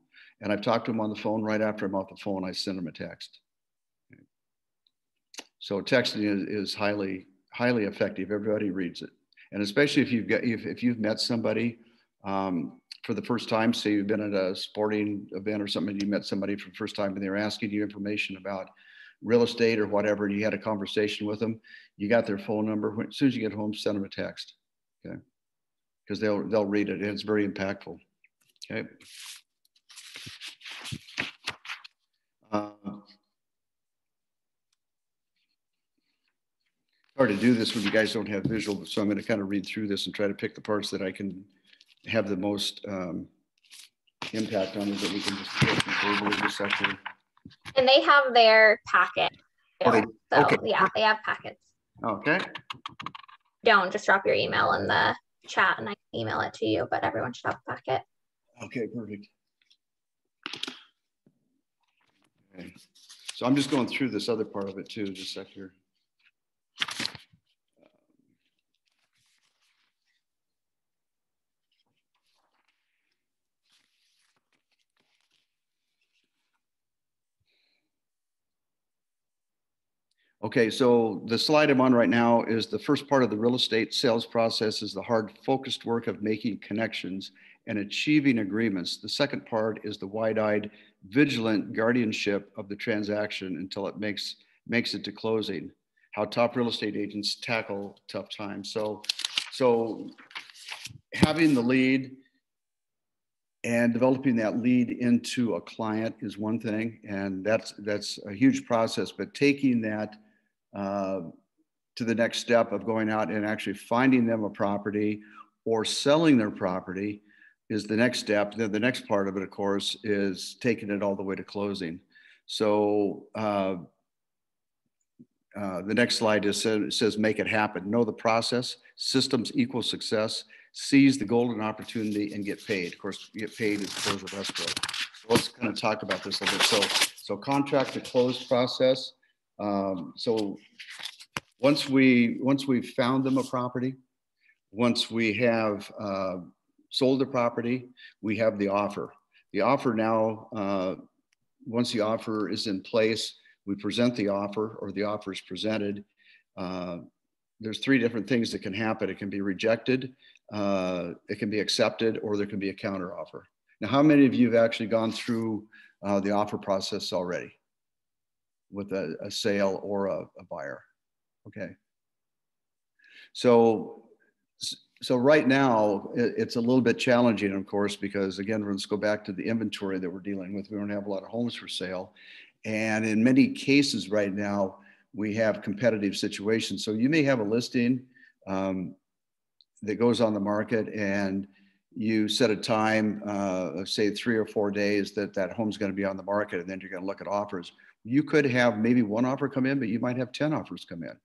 and I've talked to them on the phone, right after I'm off the phone, I send them a text. So texting is highly effective. Everybody reads it. And especially if you've met somebody for the first time, say you've been at a sporting event or something, and you met somebody for the first time and they're asking you information about real estate or whatever, and you had a conversation with them, you got their phone number. As soon as you get home, send them a text, okay? Because they'll read it, and it's very impactful, okay? Hard to do this when you guys don't have visual, so I'm going to kind of read through this and try to pick the parts that I can have the most impact on, that we can just go through verbally this section. And they have their packet. Okay. So Okay. yeah, they have packets. Okay. Don't just drop your email in the chat and I can email it to you, but everyone should have a packet. Okay, perfect. Okay. So I'm just going through this other part of it too, just a sec here. Okay, so the slide I'm on right now is the first part of the real estate sales process, is the hard focused work of making connections and achieving agreements. The second part is the wide-eyed, vigilant guardianship of the transaction until it makes it to closing. How top real estate agents tackle tough times. So having the lead and developing that lead into a client is one thing, and that's a huge process. But taking that to the next step of going out and actually finding them a property or selling their property is the next step. Then the next part of it, of course, is taking it all the way to closing. So the next slide says make it happen. Know the process. Systems equal success. Seize the golden opportunity and get paid. Of course, get paid is close of escrow. So let's kind of talk about this a little bit. So contract to close process. So once we've found them a property, once we have sold the property, we have the offer. The offer now, once the offer is in place, we present the offer, or the offer is presented. There's 3 different things that can happen. It can be rejected, it can be accepted, or there can be a counter offer. Now, how many of you have actually gone through the offer process already with a sale or a buyer? Okay. So right now it's a little bit challenging, of course, because again, let's go back to the inventory that we're dealing with. We don't have a lot of homes for sale. And in many cases right now, we have competitive situations. So you may have a listing that goes on the market, and you set a time, say 3 or 4 days that home's going to be on the market, and then you're going to look at offers. You could have maybe 1 offer come in, but you might have 10 offers come in.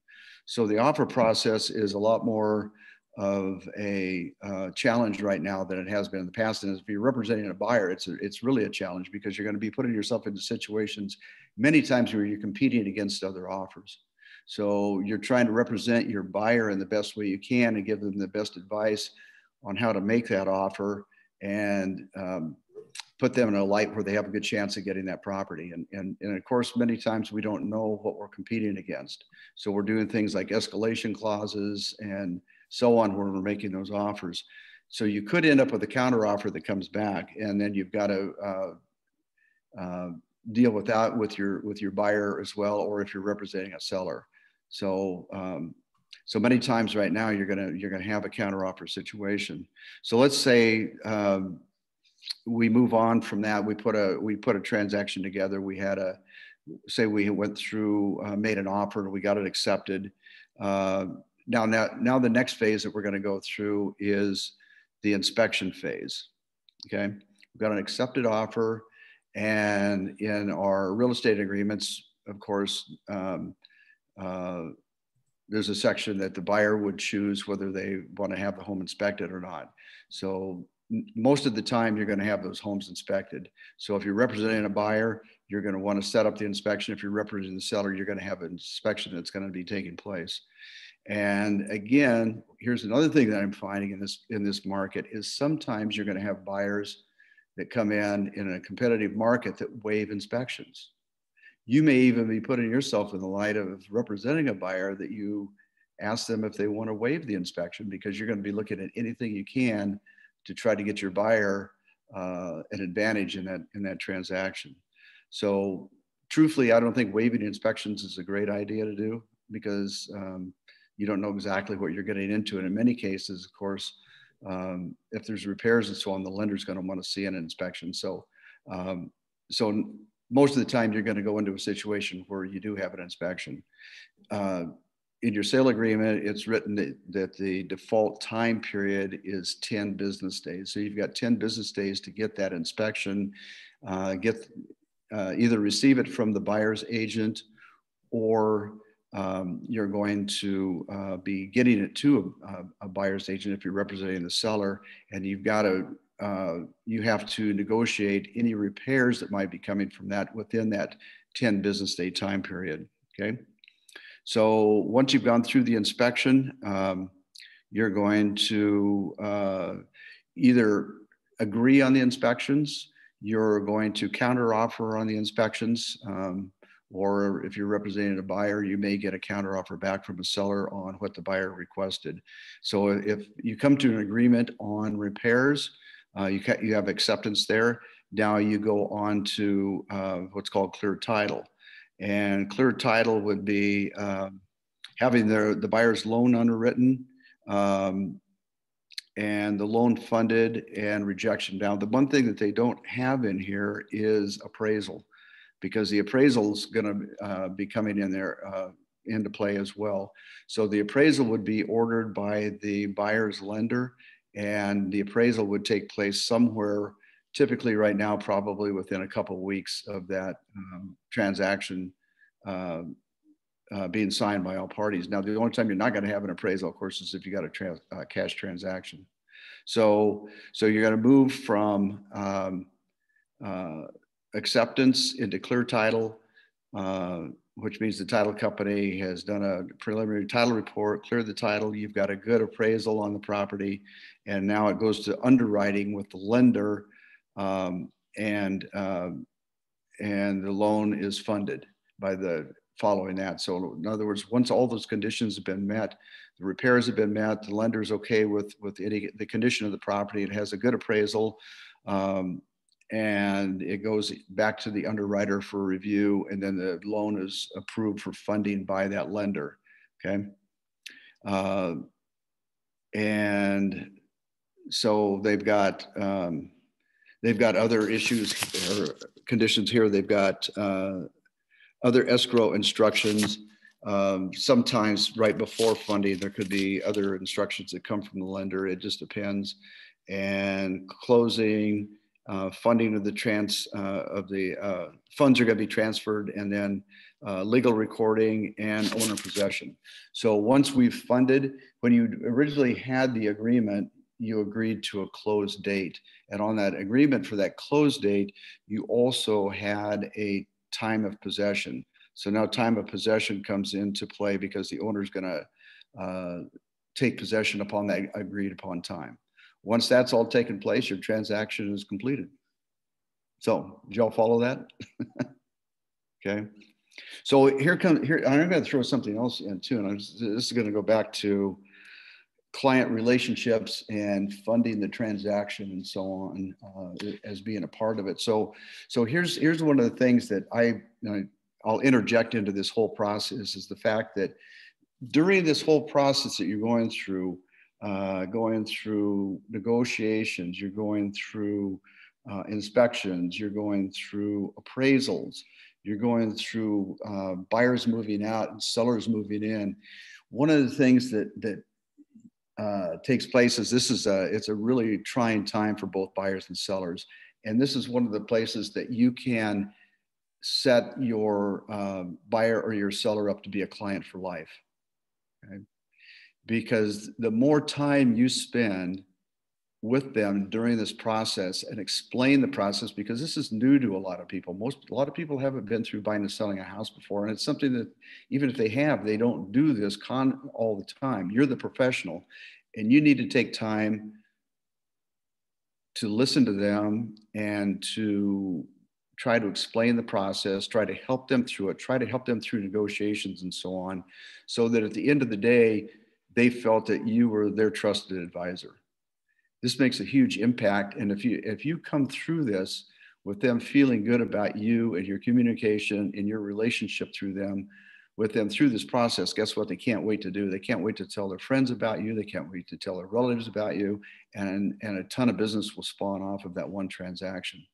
So the offer process is a lot more of a challenge right now than it has been in the past. And if you're representing a buyer, it's really a challenge, because you're going to be putting yourself into situations many times where you're competing against other offers. So you're trying to represent your buyer in the best way you can and give them the best advice on how to make that offer, and put them in a light where they have a good chance of getting that property. And of course, many times we don't know what we're competing against. So we're doing things like escalation clauses and so on when we're making those offers. So you could end up with a counter offer that comes back, and then you've got to deal with that with your buyer as well, or if you're representing a seller. So so many times right now you're gonna have a counter offer situation. So let's say we move on from that. We put a transaction together. We had we went through, made an offer, we got it accepted. Now the next phase that we're going to go through is the inspection phase. Okay, we've got an accepted offer, and in our real estate agreements, of course, there's a section that the buyer would choose whether they want to have the home inspected or not. So most of the time you're going to have those homes inspected. So if you're representing a buyer, you're going to want to set up the inspection. If you're representing the seller, you're going to have an inspection that's going to be taking place. And again, here's another thing that I'm finding in this market is sometimes you're going to have buyers that come in a competitive market that waive inspections. You may even be putting yourself in the light of representing a buyer that you ask them if they want to waive the inspection, because you're going to be looking at anything you can to try to get your buyer an advantage in that transaction. So truthfully, I don't think waiving inspections is a great idea to do, because you don't know exactly what you're getting into. And in many cases, of course, if there's repairs and so on, the lender's going to want to see an inspection. So most of the time you're going to go into a situation where you do have an inspection. In your sale agreement, it's written that the default time period is 10 business days. So you've got 10 business days to get that inspection, either receive it from the buyer's agent, or you're going to be getting it to a buyer's agent if you're representing the seller, and you've got to you have to negotiate any repairs that might be coming from that within that 10 business day time period. Okay. So once you've gone through the inspection, you're going to either agree on the inspections, you're going to counter offer on the inspections, or if you're representing a buyer, you may get a counter offer back from a seller on what the buyer requested. So if you come to an agreement on repairs, you have acceptance there. Now you go on to what's called clear title. And clear title would be having the buyer's loan underwritten and the loan funded and rejection. Now, the one thing that they don't have in here is appraisal, because the appraisal is going to be coming in there into play as well. So the appraisal would be ordered by the buyer's lender, and the appraisal would take place somewhere, typically right now, probably within a couple of weeks of that transaction being signed by all parties. Now, the only time you're not going to have an appraisal, of course, is if you got a cash transaction. So you're going to move from acceptance into clear title, which means the title company has done a preliminary title report, cleared the title, you've got a good appraisal on the property, and now it goes to underwriting with the lender, and the loan is funded by the following that. So in other words, once all those conditions have been met, the repairs have been met, the lender is okay with the condition of the property, it has a good appraisal, and it goes back to the underwriter for review, and then the loan is approved for funding by that lender. Okay. And so they've got other issues or conditions here. They've got other escrow instructions. Sometimes right before funding, there could be other instructions that come from the lender. It just depends. And closing, funding of the funds are going to be transferred, and then legal recording and owner possession. So once we've funded, when you originally had the agreement, you agreed to a close date. And on that agreement for that close date, you also had a time of possession. So now time of possession comes into play because the owner is going to take possession upon that agreed upon time. Once that's all taken place, your transaction is completed. So did y'all follow that? Okay. So here I'm going to throw something else in too. And this is going to go back to client relationships and funding the transaction and so on as being a part of it. So here's one of the things that I'll interject into this whole process is the fact that during this whole process that you're going through negotiations, you're going through inspections, you're going through appraisals, you're going through buyers moving out and sellers moving in. One of the things that takes place is it's a really trying time for both buyers and sellers. And this is one of the places that you can set your buyer or your seller up to be a client for life. Okay? Because the more time you spend with them during this process and explain the process, because this is new to a lot of people. A lot of people haven't been through buying and selling a house before. And it's something that even if they have, they don't do this all the time. You're the professional and you need to take time to listen to them and to try to explain the process, try to help them through it, try to help them through negotiations and so on, so that at the end of the day, they felt that you were their trusted advisor. This makes a huge impact. And if you come through this with them feeling good about you and your communication and your relationship with them through this process, guess what they can't wait to do? They can't wait to tell their friends about you. They can't wait to tell their relatives about you. And a ton of business will spawn off of that one transaction,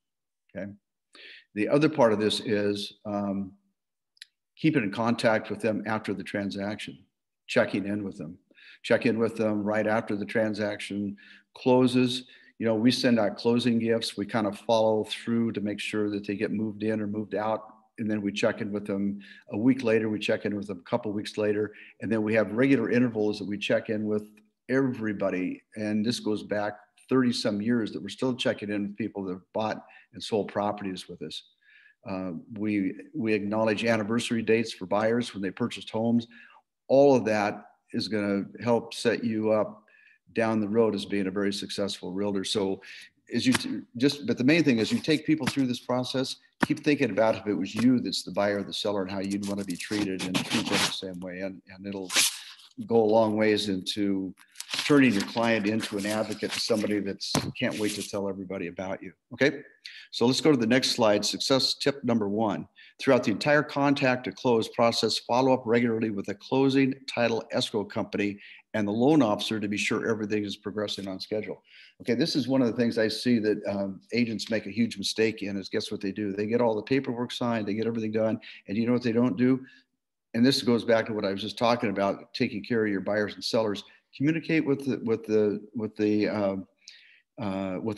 okay? The other part of this is keeping in contact with them after the transaction, checking in with them. Check in with them right after the transaction closes. You know, we send out closing gifts. We kind of follow through to make sure that they get moved in or moved out. And then we check in with them a week later. We check in with them a couple of weeks later. And then we have regular intervals that we check in with everybody. And this goes back 30 some years that we're still checking in with people that have bought and sold properties with us. We acknowledge anniversary dates for buyers when they purchased homes. All of that is going to help set you up down the road as being a very successful realtor. So but the main thing is you take people through this process, keep thinking about if it was you that's the buyer or the seller and how you'd want to be treated, and treat them the same way. And it'll go a long ways into turning your client into an advocate, to somebody that's can't wait to tell everybody about you. Okay, so let's go to the next slide. Success tip number 1. Throughout the entire contact to close process, follow up regularly with a closing title escrow company and the loan officer to be sure everything is progressing on schedule. Okay, this is one of the things I see that agents make a huge mistake in, is guess what they do? They get all the paperwork signed, they get everything done, and you know what they don't do? And this goes back to what I was just talking about, taking care of your buyers and sellers. Communicate with the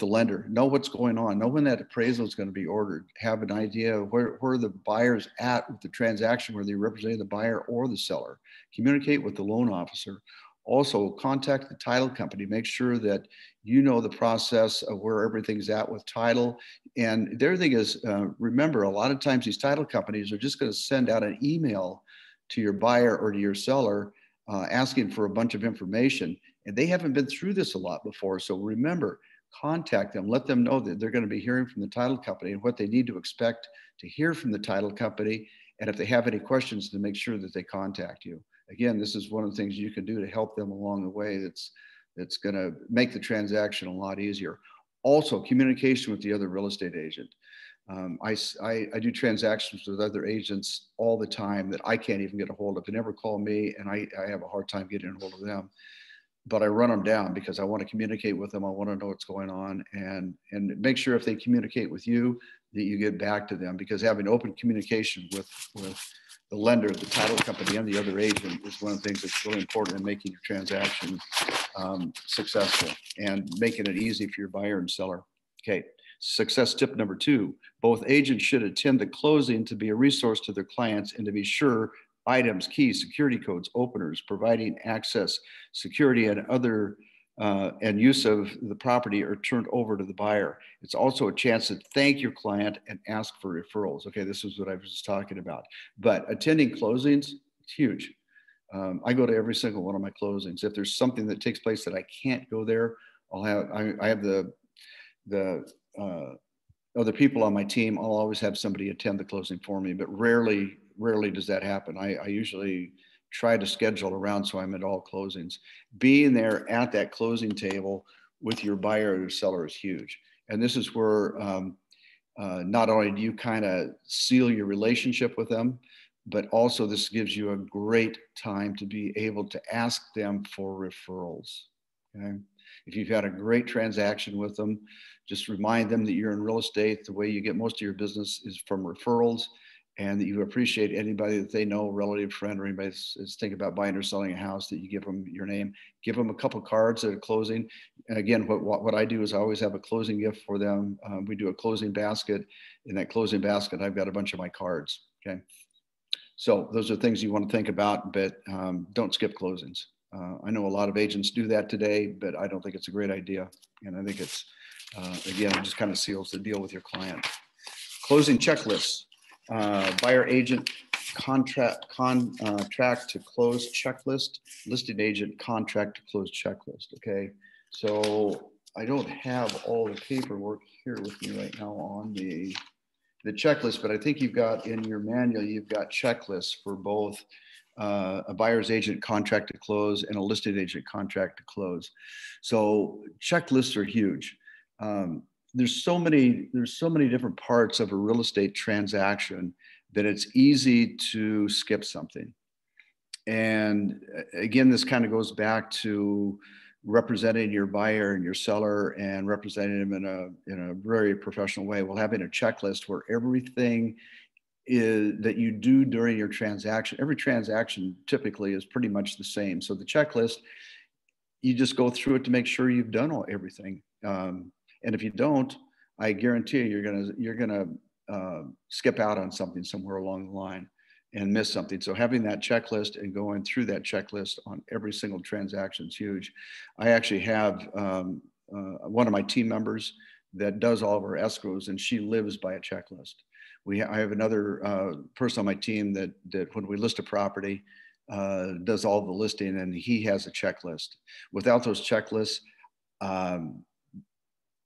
lender. Know what's going on. Know when that appraisal is going to be ordered. Have an idea of where the buyer's at with the transaction, whether you're representing the buyer or the seller. Communicate with the loan officer. Also, contact the title company. Make sure that you know the process of where everything's at with title. And the other thing is, remember, a lot of times these title companies are just going to send out an email to your buyer or to your seller asking for a bunch of information. And they haven't been through this a lot before. So remember, contact them. Let them know that they're going to be hearing from the title company and what they need to expect to hear from the title company. And if they have any questions, to make sure that they contact you. Again, this is one of the things you can do to help them along the way that's going to make the transaction a lot easier. Also, communication with the other real estate agent. I do transactions with other agents all the time that I can't even get a hold of. They never call me, and I have a hard time getting a hold of them. But I run them down because I want to communicate with them. I want to know what's going on, and make sure if they communicate with you that you get back to them, because having open communication with the lender, the title company, and the other agent is one of the things that's really important in making your transaction successful and making it easy for your buyer and seller. Okay. Success tip number 2, both agents should attend the closing to be a resource to their clients and to be sure items, keys, security codes, openers, providing access, security, and other and use of the property are turned over to the buyer. It's also a chance to thank your client and ask for referrals. Okay, this is what I was just talking about. But attending closings, it's huge. I go to every single one of my closings. If there's something that takes place that I can't go there, I have the other people on my team. I'll always have somebody attend the closing for me, but rarely does that happen. I usually try to schedule around so I'm at all closings. Being there at that closing table with your buyer or seller is huge. And this is where not only do you kind of seal your relationship with them, but also this gives you a great time to be able to ask them for referrals. Okay? If you've had a great transaction with them, just remind them that you're in real estate. The way you get most of your business is from referrals, and that you appreciate anybody that they know, relative, friend, or anybody that's thinking about buying or selling a house, that you give them your name. Give them a couple cards at a closing. And again, what I do is I always have a closing gift for them. We do a closing basket. In that closing basket, I've got a bunch of my cards. Okay. So those are things you want to think about, but don't skip closings. I know a lot of agents do that today, but I don't think it's a great idea. And I think it's, again, it just kind of seals the deal with your client. Closing checklists, buyer agent contract to close checklist, listed agent contract to close checklist. Okay, so I don't have all the paperwork here with me right now on the checklist, but I think you've got in your manual, you've got checklists for both a buyer's agent contract to close and a listed agent contract to close. So checklists are huge. There's so many different parts of a real estate transaction that it's easy to skip something. And again, this kind of goes back to representing your buyer and your seller and representing them in a very professional way. Well, having a checklist where everything is that you do during your transaction, every transaction typically is pretty much the same. So the checklist, you just go through it to make sure you've done everything. And if you don't, I guarantee you're gonna skip out on something somewhere along the line and miss something. So having that checklist and going through that checklist on every single transaction is huge. I actually have one of my team members that does all of our escrows, and she lives by a checklist. I have another person on my team that when we list a property, does all the listing, and he has a checklist. Without those checklists,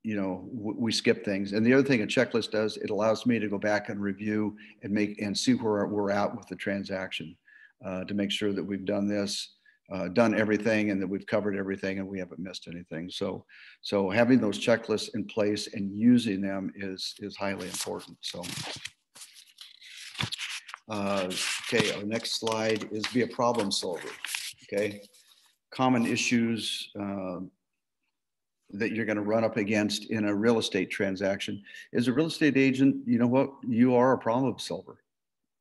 we skip things. And the other thing a checklist does, it allows me to go back and review and see where we're at with the transaction, to make sure that we've done this, done everything, and that we've covered everything and we haven't missed anything. So having those checklists in place and using them is highly important. So, okay, our next slide is be a problem solver. Okay, common issues that you're going to run up against in a real estate transaction. As a real estate agent, you know what? You are a problem solver.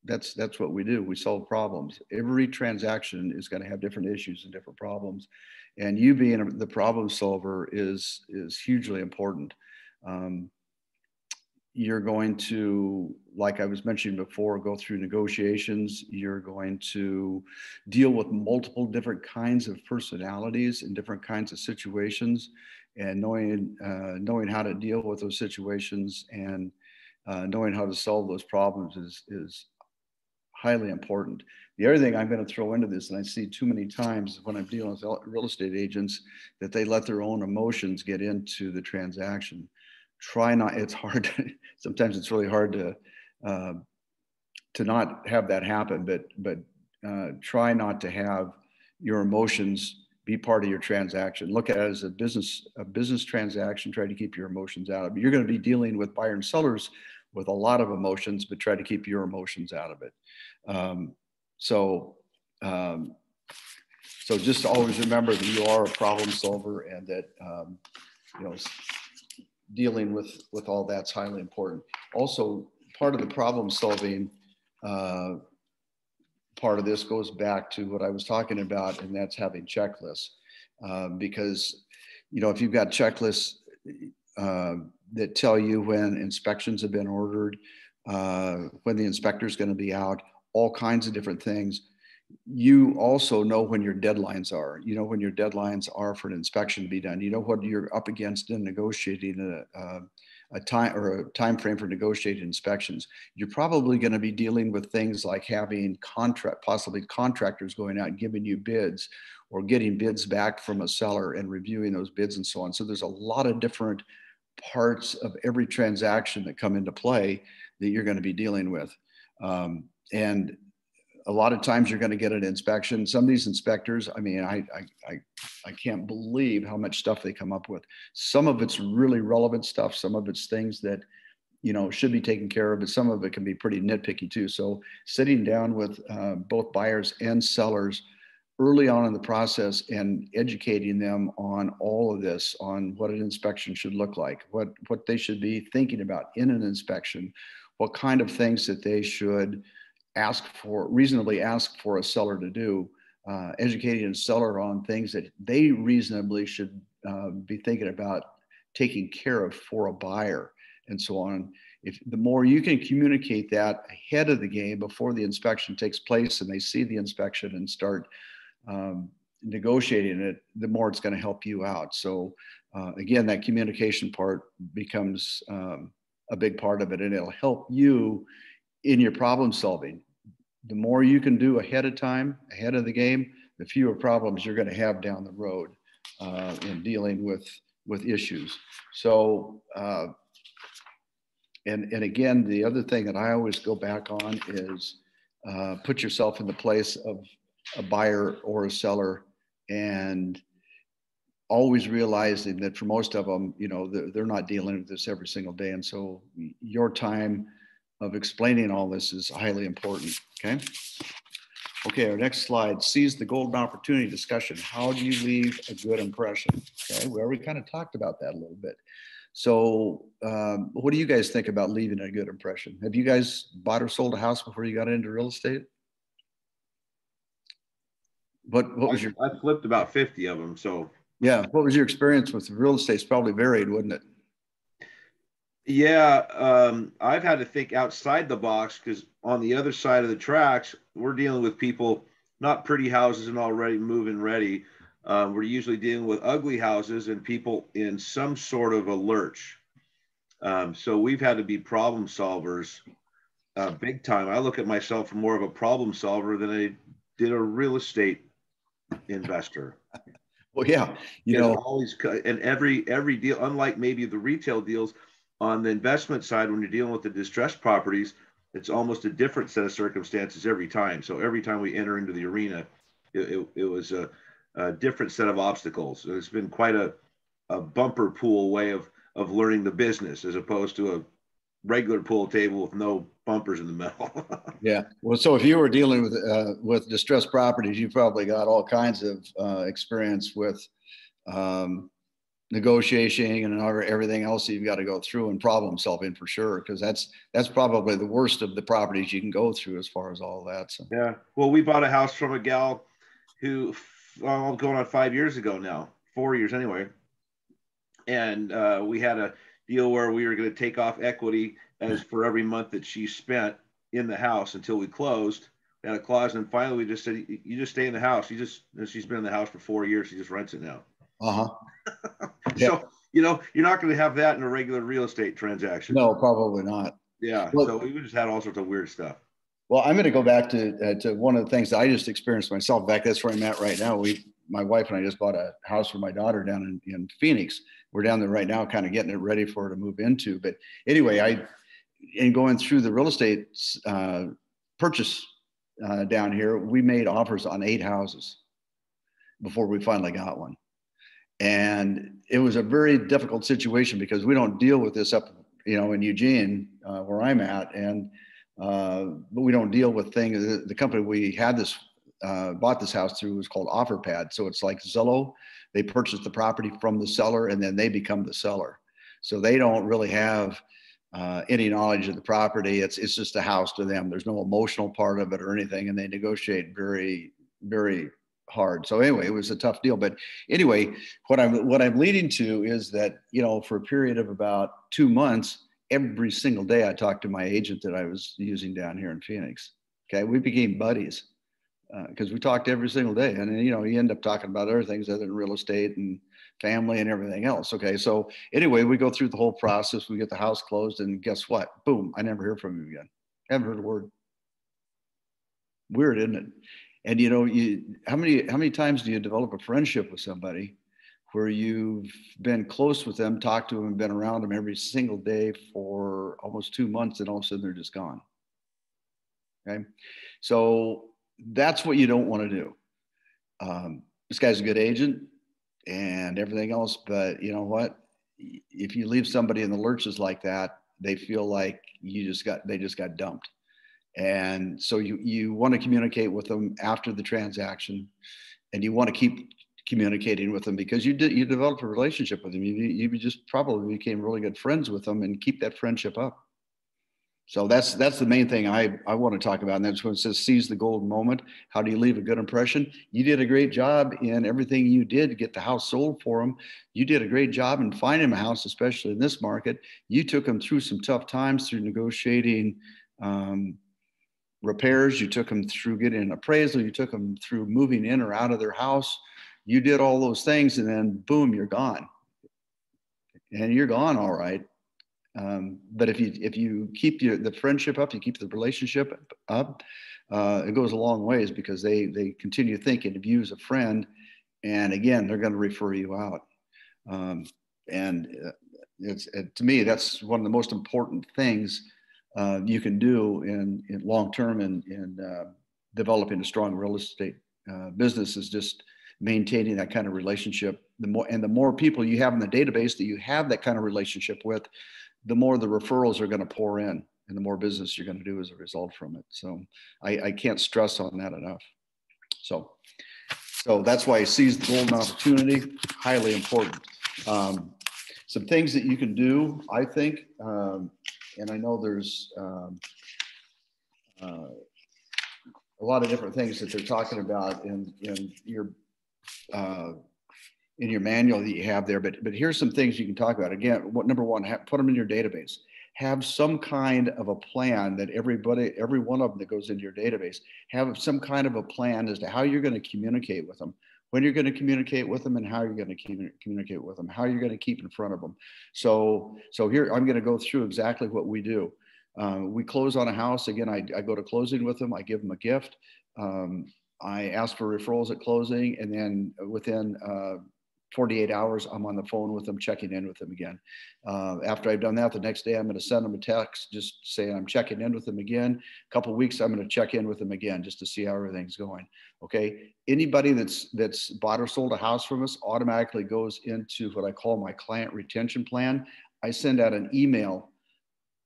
That's what we do. We solve problems. Every transaction is going to have different issues and different problems. And you being the problem solver is hugely important. You're going to, like I was mentioning before, go through negotiations. You're going to deal with multiple different kinds of personalities and different kinds of situations. And knowing how to deal with those situations and knowing how to solve those problems is highly important. The other thing I'm going to throw into this, and I see too many times when I'm dealing with real estate agents, that they let their own emotions get into the transaction. Try not, it's hard, sometimes it's really hard to not have that happen, but try not to have your emotions be part of your transaction. Look at it as a business transaction. Try to keep your emotions out of it. You're going to be dealing with buyer and sellers with a lot of emotions, but try to keep your emotions out of it. So just always remember that you are a problem solver, and that dealing with all that's highly important. Also, part of the problem solving part of this goes back to what I was talking about, and that's having checklists. Because, if you've got checklists that tell you when inspections have been ordered, when the inspector is going to be out, all kinds of different things, you also know when your deadlines are. You know when your deadlines are for an inspection to be done. You know what you're up against in negotiating a time frame for negotiated inspections. You're probably going to be dealing with things like having possibly contractors going out and giving you bids, or getting bids back from a seller and reviewing those bids and so on. So there's a lot of different parts of every transaction that come into play that you're going to be dealing with. And a lot of times you're going to get an inspection. Some of these inspectors, I mean, I can't believe how much stuff they come up with. Some of it's really relevant stuff. Some of it's things that, should be taken care of, but some of it can be pretty nitpicky too. So sitting down with both buyers and sellers early on in the process and educating them on all of this, on what an inspection should look like, what they should be thinking about in an inspection, what kind of things that they should reasonably ask for a seller to do, educating a seller on things that they reasonably should be thinking about taking care of for a buyer. and so on. If the more you can communicate that ahead of the game before the inspection takes place and they see the inspection and start negotiating it, the more it's going to help you out. So again, that communication part becomes a big part of it, and it'll help you in your problem solving. The more you can do ahead of time, ahead of the game, the fewer problems you're going to have down the road in dealing with issues. So, and again, the other thing that I always go back on is put yourself in the place of a buyer or a seller, and always realizing that for most of them, you know, they're not dealing with this every single day. And so your time of explaining all this is highly important, okay? Okay, our next slide, seize the golden opportunity discussion. How do you leave a good impression? Okay, we already kind of talked about that a little bit. So what do you guys think about leaving a good impression? Have you guys bought or sold a house before you got into real estate? What was your? I flipped about 50 of them, so. Yeah, what was your experience with real estate? It's probably varied, wouldn't it? Yeah, I've had to think outside the box, because on the other side of the tracks, we're dealing with people, not pretty houses and already move-in ready. We're usually dealing with ugly houses and people in some sort of a lurch. So we've had to be problem solvers big time. I look at myself more of a problem solver than I did a real estate investor. Well, yeah, you know, always, and every deal, unlike maybe the retail deals, on the investment side, when you're dealing with the distressed properties, it's almost a different set of circumstances every time. So every time we enter into the arena, it was a different set of obstacles. It's been quite a bumper pool way of learning the business, as opposed to a regular pool table with no bumpers in the middle. Yeah. Well, so if you were dealing with distressed properties, you probably got all kinds of experience with negotiating and everything else that you've got to go through, and problem solving for sure, because that's probably the worst of the properties you can go through as far as all that. So. Yeah. Well, we bought a house from a gal who, going on 5 years ago now, 4 years anyway. And we had a deal where we were going to take off equity as for every month that she spent in the house until we closed. We had a clause, and finally we just said, you just stay in the house. She's been in the house for 4 years. She just rents it now. Uh-huh. So, you know, you're not going to have that in a regular real estate transaction. No, probably not. Yeah. Well, so we just had all sorts of weird stuff. Well, I'm going to go back to one of the things that I just experienced myself. In fact, that's where I'm at right now. My wife and I just bought a house for my daughter down in Phoenix. We're down there right now, kind of getting it ready for her to move into. But anyway, in going through the real estate purchase down here, we made offers on 8 houses before we finally got one. And it was a very difficult situation because we don't deal with this up, in Eugene, where I'm at. And, but we don't deal with things. The company we had bought this house through was called OfferPad. So it's like Zillow. They purchase the property from the seller and then they become the seller. So they don't really have any knowledge of the property. It's just a house to them. There's no emotional part of it or anything. And they negotiate very, very hard. So anyway, it was a tough deal. But anyway, what I'm leading to is that, for a period of about 2 months, every single day I talked to my agent that I was using down here in Phoenix. Okay. We became buddies because we talked every single day. And then, you end up talking about other things other than real estate and family and everything else. Okay. So anyway, we go through the whole process. We get the house closed and guess what? Boom. I never hear from him again. Haven't heard a word. Weird, isn't it? And how many times do you develop a friendship with somebody where you've been close with them, talked to them, and been around them every single day for almost 2 months, and all of a sudden they're just gone? Okay, so that's what you don't want to do. This guy's a good agent and everything else, but you know what? If you leave somebody in the lurches like that, they feel like they just got dumped. And so you want to communicate with them after the transaction, and you want to keep communicating with them because you develop a relationship with them. You just probably became really good friends with them, and keep that friendship up. So that's the main thing I want to talk about. And that's when it says seize the golden moment. How do you leave a good impression? You did a great job in everything you did to get the house sold for them. You did a great job in finding a house, especially in this market. You took them through some tough times through negotiating repairs. You took them through getting an appraisal. You took them through moving in or out of their house. You did all those things, and then boom, you're gone. And you're gone, all right. But if you keep the friendship up, you keep the relationship up, it goes a long ways, because they continue thinking of you as a friend, and again, they're going to refer you out. To me, that's one of the most important things you can do in long term in developing a strong real estate business, is just maintaining that kind of relationship. The more people you have in the database that you have that kind of relationship with, the more the referrals are going to pour in, and the more business you're going to do as a result from it. So I can't stress on that enough. So that's why I seize the golden opportunity, highly important. Some things that you can do, I think, and I know there's a lot of different things that they're talking about in your manual that you have there, but here's some things you can talk about. Again, number one, put them in your database. Have some kind of a plan that every one of them that goes into your database, have some kind of a plan as to how you're going to communicate with them, when you're going to communicate with them, and how you're going to communicate with them, how you're going to keep in front of them. So here, I'm going to go through exactly what we do. We close on a house. Again, I go to closing with them. I give them a gift. I ask for referrals at closing, and then within 48 hours, I'm on the phone with them, checking in with them again. After I've done that, the next day, I'm going to send them a text just saying I'm checking in with them again. A couple of weeks, I'm going to check in with them again just to see how everything's going. Okay. Anybody that's bought or sold a house from us automatically goes into what I call my client retention plan. I send out an email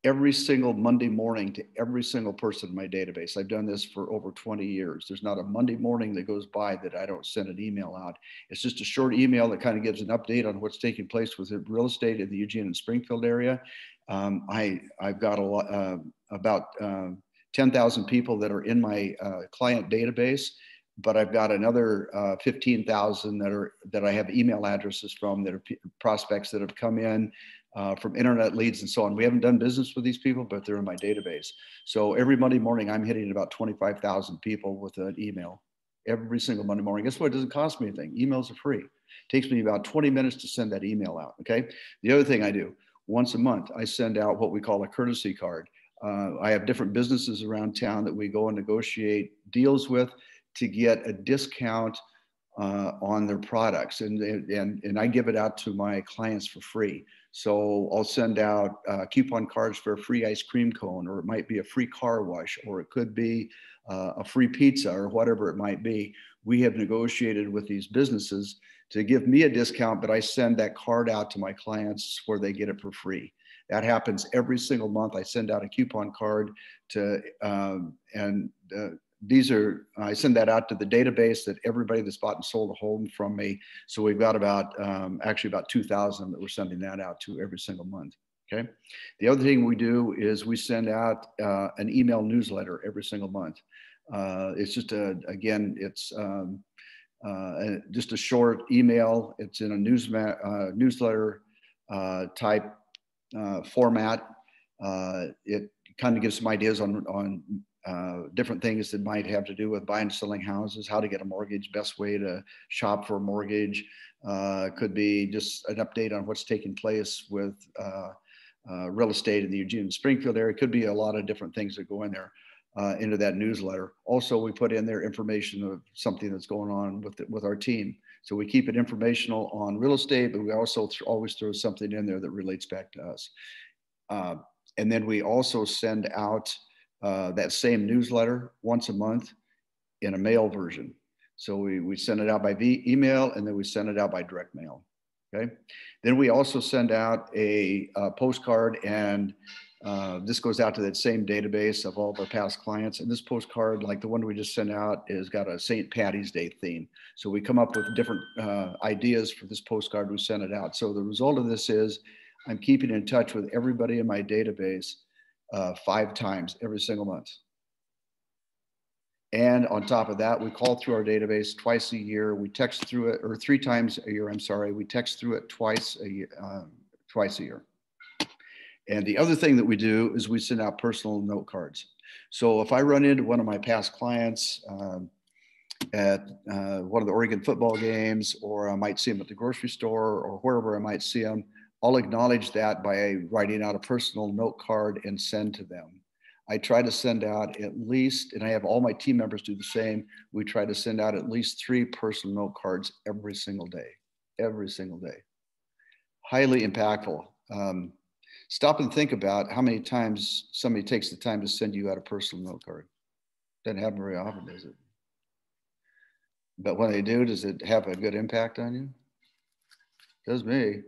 every single Monday morning to every single person in my database. I've done this for over 20 years. There's not a Monday morning that goes by that I don't send an email out. It's just a short email that kind of gives an update on what's taking place with real estate in the Eugene and Springfield area. I've got about 10,000 people that are in my client database, but I've got another 15,000 that I have email addresses from, that are prospects that have come in from internet leads and so on. We haven't done business with these people, but they're in my database. So every Monday morning, I'm hitting about 25,000 people with an email every single Monday morning. Guess what? It doesn't cost me anything. Emails are free. It takes me about 20 minutes to send that email out. Okay. The other thing I do, once a month, I send out what we call a courtesy card. I have different businesses around town that we go and negotiate deals with to get a discount on their products, and I give it out to my clients for free. So I'll send out coupon cards for a free ice cream cone, or it might be a free car wash, or it could be a free pizza, or whatever it might be. We have negotiated with these businesses to give me a discount, but I send that card out to my clients where they get it for free. That happens every single month. I send out a coupon card to, I send that out to the database that everybody that's bought and sold a home from me. So we've got actually about 2,000 that we're sending that out to every single month. Okay. The other thing we do is we send out an email newsletter every single month. It's just just a short email. It's in a newsletter type format. It kind of gives some ideas on different things that might have to do with buying and selling houses, how to get a mortgage, best way to shop for a mortgage. Could be just an update on what's taking place with real estate in the Eugene and Springfield area. It could be a lot of different things that go in there into that newsletter. Also, we put in there information of something that's going on with our team. So we keep it informational on real estate, but we also always throw something in there that relates back to us. And then we also send out that same newsletter once a month in a mail version. So we send it out by email, and then we send it out by direct mail. Okay. Then we also send out a postcard, and this goes out to that same database of all of our past clients. And this postcard, like the one we just sent out, is got a St. Patty's Day theme. So we come up with different ideas for this postcard. We send it out. So the result of this is I'm keeping in touch with everybody in my database 5 times every single month. And on top of that, we call through our database twice a year. We text through it, or 3 times a year, I'm sorry. We text through it twice a year. And the other thing that we do is we send out personal note cards. So if I run into one of my past clients at one of the Oregon football games, or I might see them at the grocery store, or wherever I might see them, I'll acknowledge that by writing out a personal note card and send to them. I try to send out at least, and I have all my team members do the same, we try to send out at least 3 personal note cards every single day. Highly impactful. Stop and think about how many times somebody takes the time to send you out a personal note card. Doesn't happen very often, does it? But when they do, does it have a good impact on you? Does me.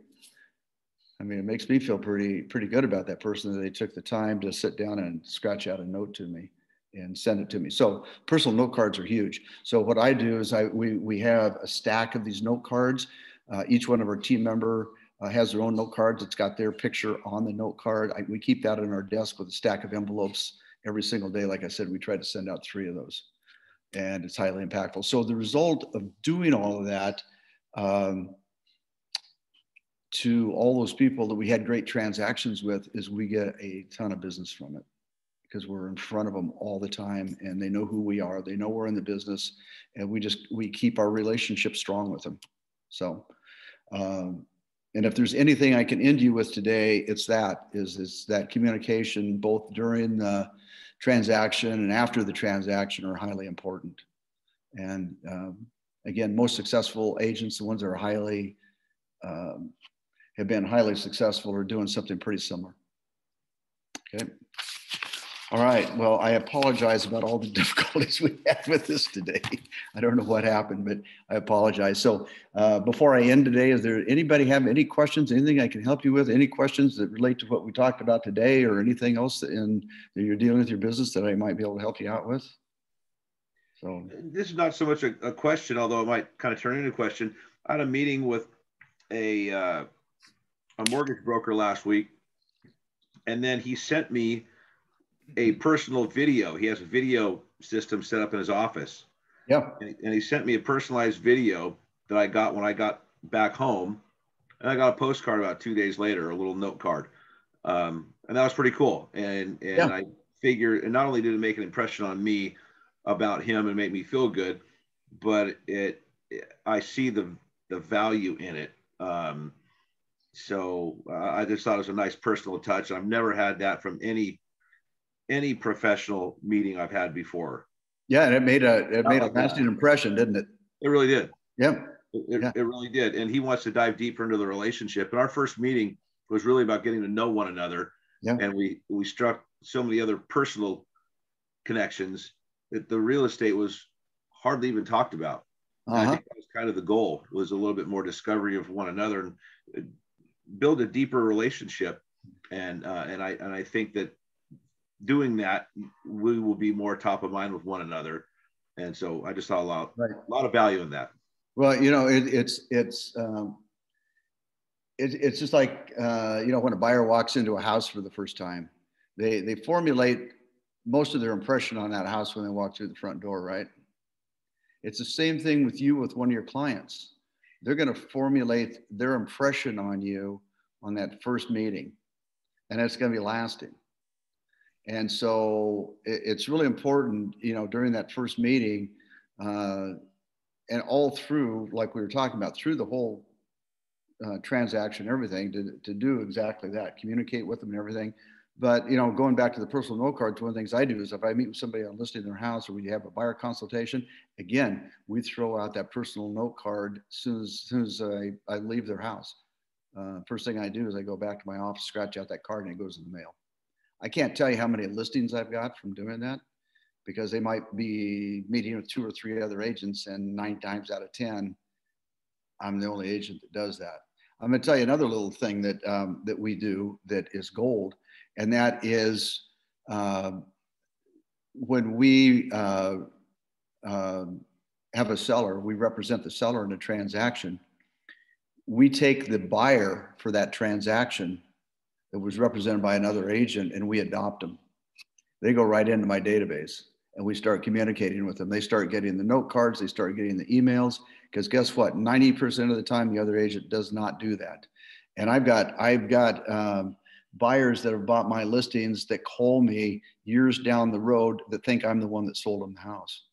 I mean, it makes me feel pretty good about that person that they took the time to sit down and scratch out a note to me and send it to me. So personal note cards are huge. So what I do is we have a stack of these note cards. Each one of our team member has their own note cards. It's got their picture on the note card. We keep that on our desk with a stack of envelopes every single day. Like I said, we try to send out 3 of those, and it's highly impactful. So the result of doing all of that, to all those people that we had great transactions with, is we get a ton of business from it, because we're in front of them all the time and they know who we are. They know we're in the business, and we keep our relationship strong with them. So, and if there's anything I can end you with today, it's that communication, both during the transaction and after the transaction, are highly important. And again, most successful agents, the ones that are have been highly successful, are doing something pretty similar. Okay. All right. Well, I apologize about all the difficulties we had with this today. I don't know what happened, but I apologize. So before I end today, is there anybody have any questions, anything I can help you with? Any questions that relate to what we talked about today, or anything else that you're dealing with your business that I might be able to help you out with? So this is not so much a question, although it might kind of turn into a question. I had a meeting with a mortgage broker last week, and then he sent me a personal video. He has a video system set up in his office. Yeah. And he sent me a personalized video that I got when I got back home, and I got a postcard about 2 days later, a little note card. And that was pretty cool. And yeah. I figured, and not only did it make an impression on me about him and make me feel good, but I see the value in it. So I just thought it was a nice personal touch. I've never had that from any professional meeting I've had before. Yeah, and it made a lasting impression, didn't it? It really did. Yeah. It really did. And he wants to dive deeper into the relationship. And our first meeting was really about getting to know one another. Yeah. And we struck so many other personal connections that the real estate was hardly even talked about. I think that was kind of the goal, was a little bit more discovery of one another and build a deeper relationship. And I think that doing that, we will be more top of mind with one another. And so I just saw a lot of value in that. Well, you know, it's just like, you know, when a buyer walks into a house for the first time, they formulate most of their impression on that house when they walk through the front door, right? It's the same thing with you, with one of your clients. They're going to formulate their impression on you on that first meeting, and it's going to be lasting. And so it's really important, you know, during that first meeting, and all through, like we were talking about, through the whole transaction, everything, to do exactly that, communicate with them and everything. But, you know, going back to the personal note cards, one of the things I do is if I meet with somebody on listing their house, or we have a buyer consultation, again, we throw out that personal note card as soon as I leave their house. First thing I do is I go back to my office, scratch out that card, and it goes in the mail. I can't tell you how many listings I've got from doing that, because they might be meeting with 2 or 3 other agents, and 9 times out of 10, I'm the only agent that does that. I'm going to tell you another little thing that that we do that is gold, and that is when we have a seller, we represent the seller in a transaction. We take the buyer for that transaction that was represented by another agent and we adopt them. They go right into my database and we start communicating with them. They start getting the note cards, they start getting the emails, because guess what? 90% of the time, the other agent does not do that. And I've got buyers that have bought my listings that call me years down the road that think I'm the one that sold them the house.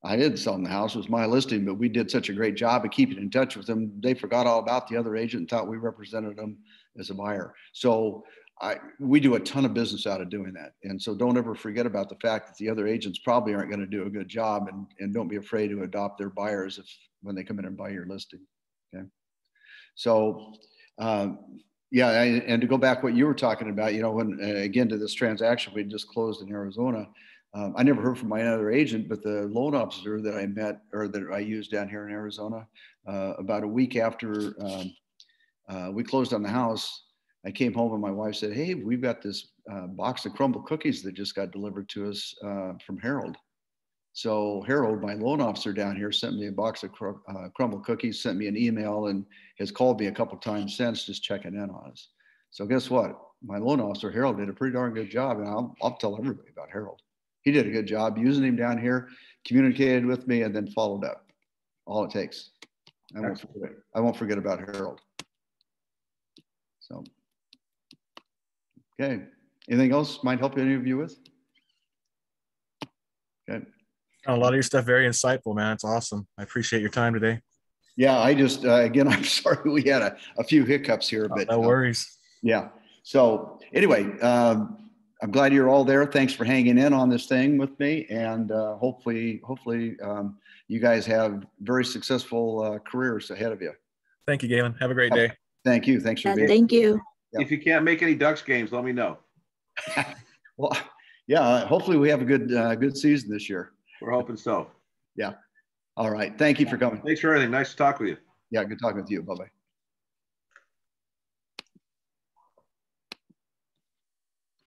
I didn't sell them the house, it was my listing, but we did such a great job of keeping in touch with them. They forgot all about the other agent and thought we represented them as a buyer. So we do a ton of business out of doing that. And so don't ever forget about the fact that the other agents probably aren't going to do a good job, and don't be afraid to adopt their buyers when they come in and buy your listing. Okay. So, yeah, and to go back what you were talking about, you know, when again to this transaction we just closed in Arizona, I never heard from my other agent, but the loan officer that I met or that I used down here in Arizona, about a week after we closed on the house, I came home and my wife said, "Hey, we've got this box of crumble cookies that just got delivered to us from Harold." So Harold, my loan officer down here, sent me a box of crumble cookies, sent me an email, and has called me a couple times since, just checking in on us. So guess what? My loan officer, Harold, did a pretty darn good job, and I'll tell everybody about Harold. He did a good job using him down here, communicated with me, and then followed up. All it takes. I won't forget about Harold. So, okay. Anything else might help any of you with? Okay. A lot of your stuff very insightful, man. It's awesome. I appreciate your time today. Yeah, I just again, I'm sorry we had a few hiccups here, but no worries. Yeah. So anyway, I'm glad you're all there. Thanks for hanging in on this thing with me, and hopefully, you guys have very successful careers ahead of you. Thank you, Galen. Have a great day. Thank you. Thanks for being. Thank you. If you can't make any Ducks games, let me know. Well, yeah. Hopefully, we have a good season this year. We're hoping so. Yeah. All right. Thank you for coming. Thanks for everything. Nice to talk with you. Yeah. Good talking with you. Bye-bye.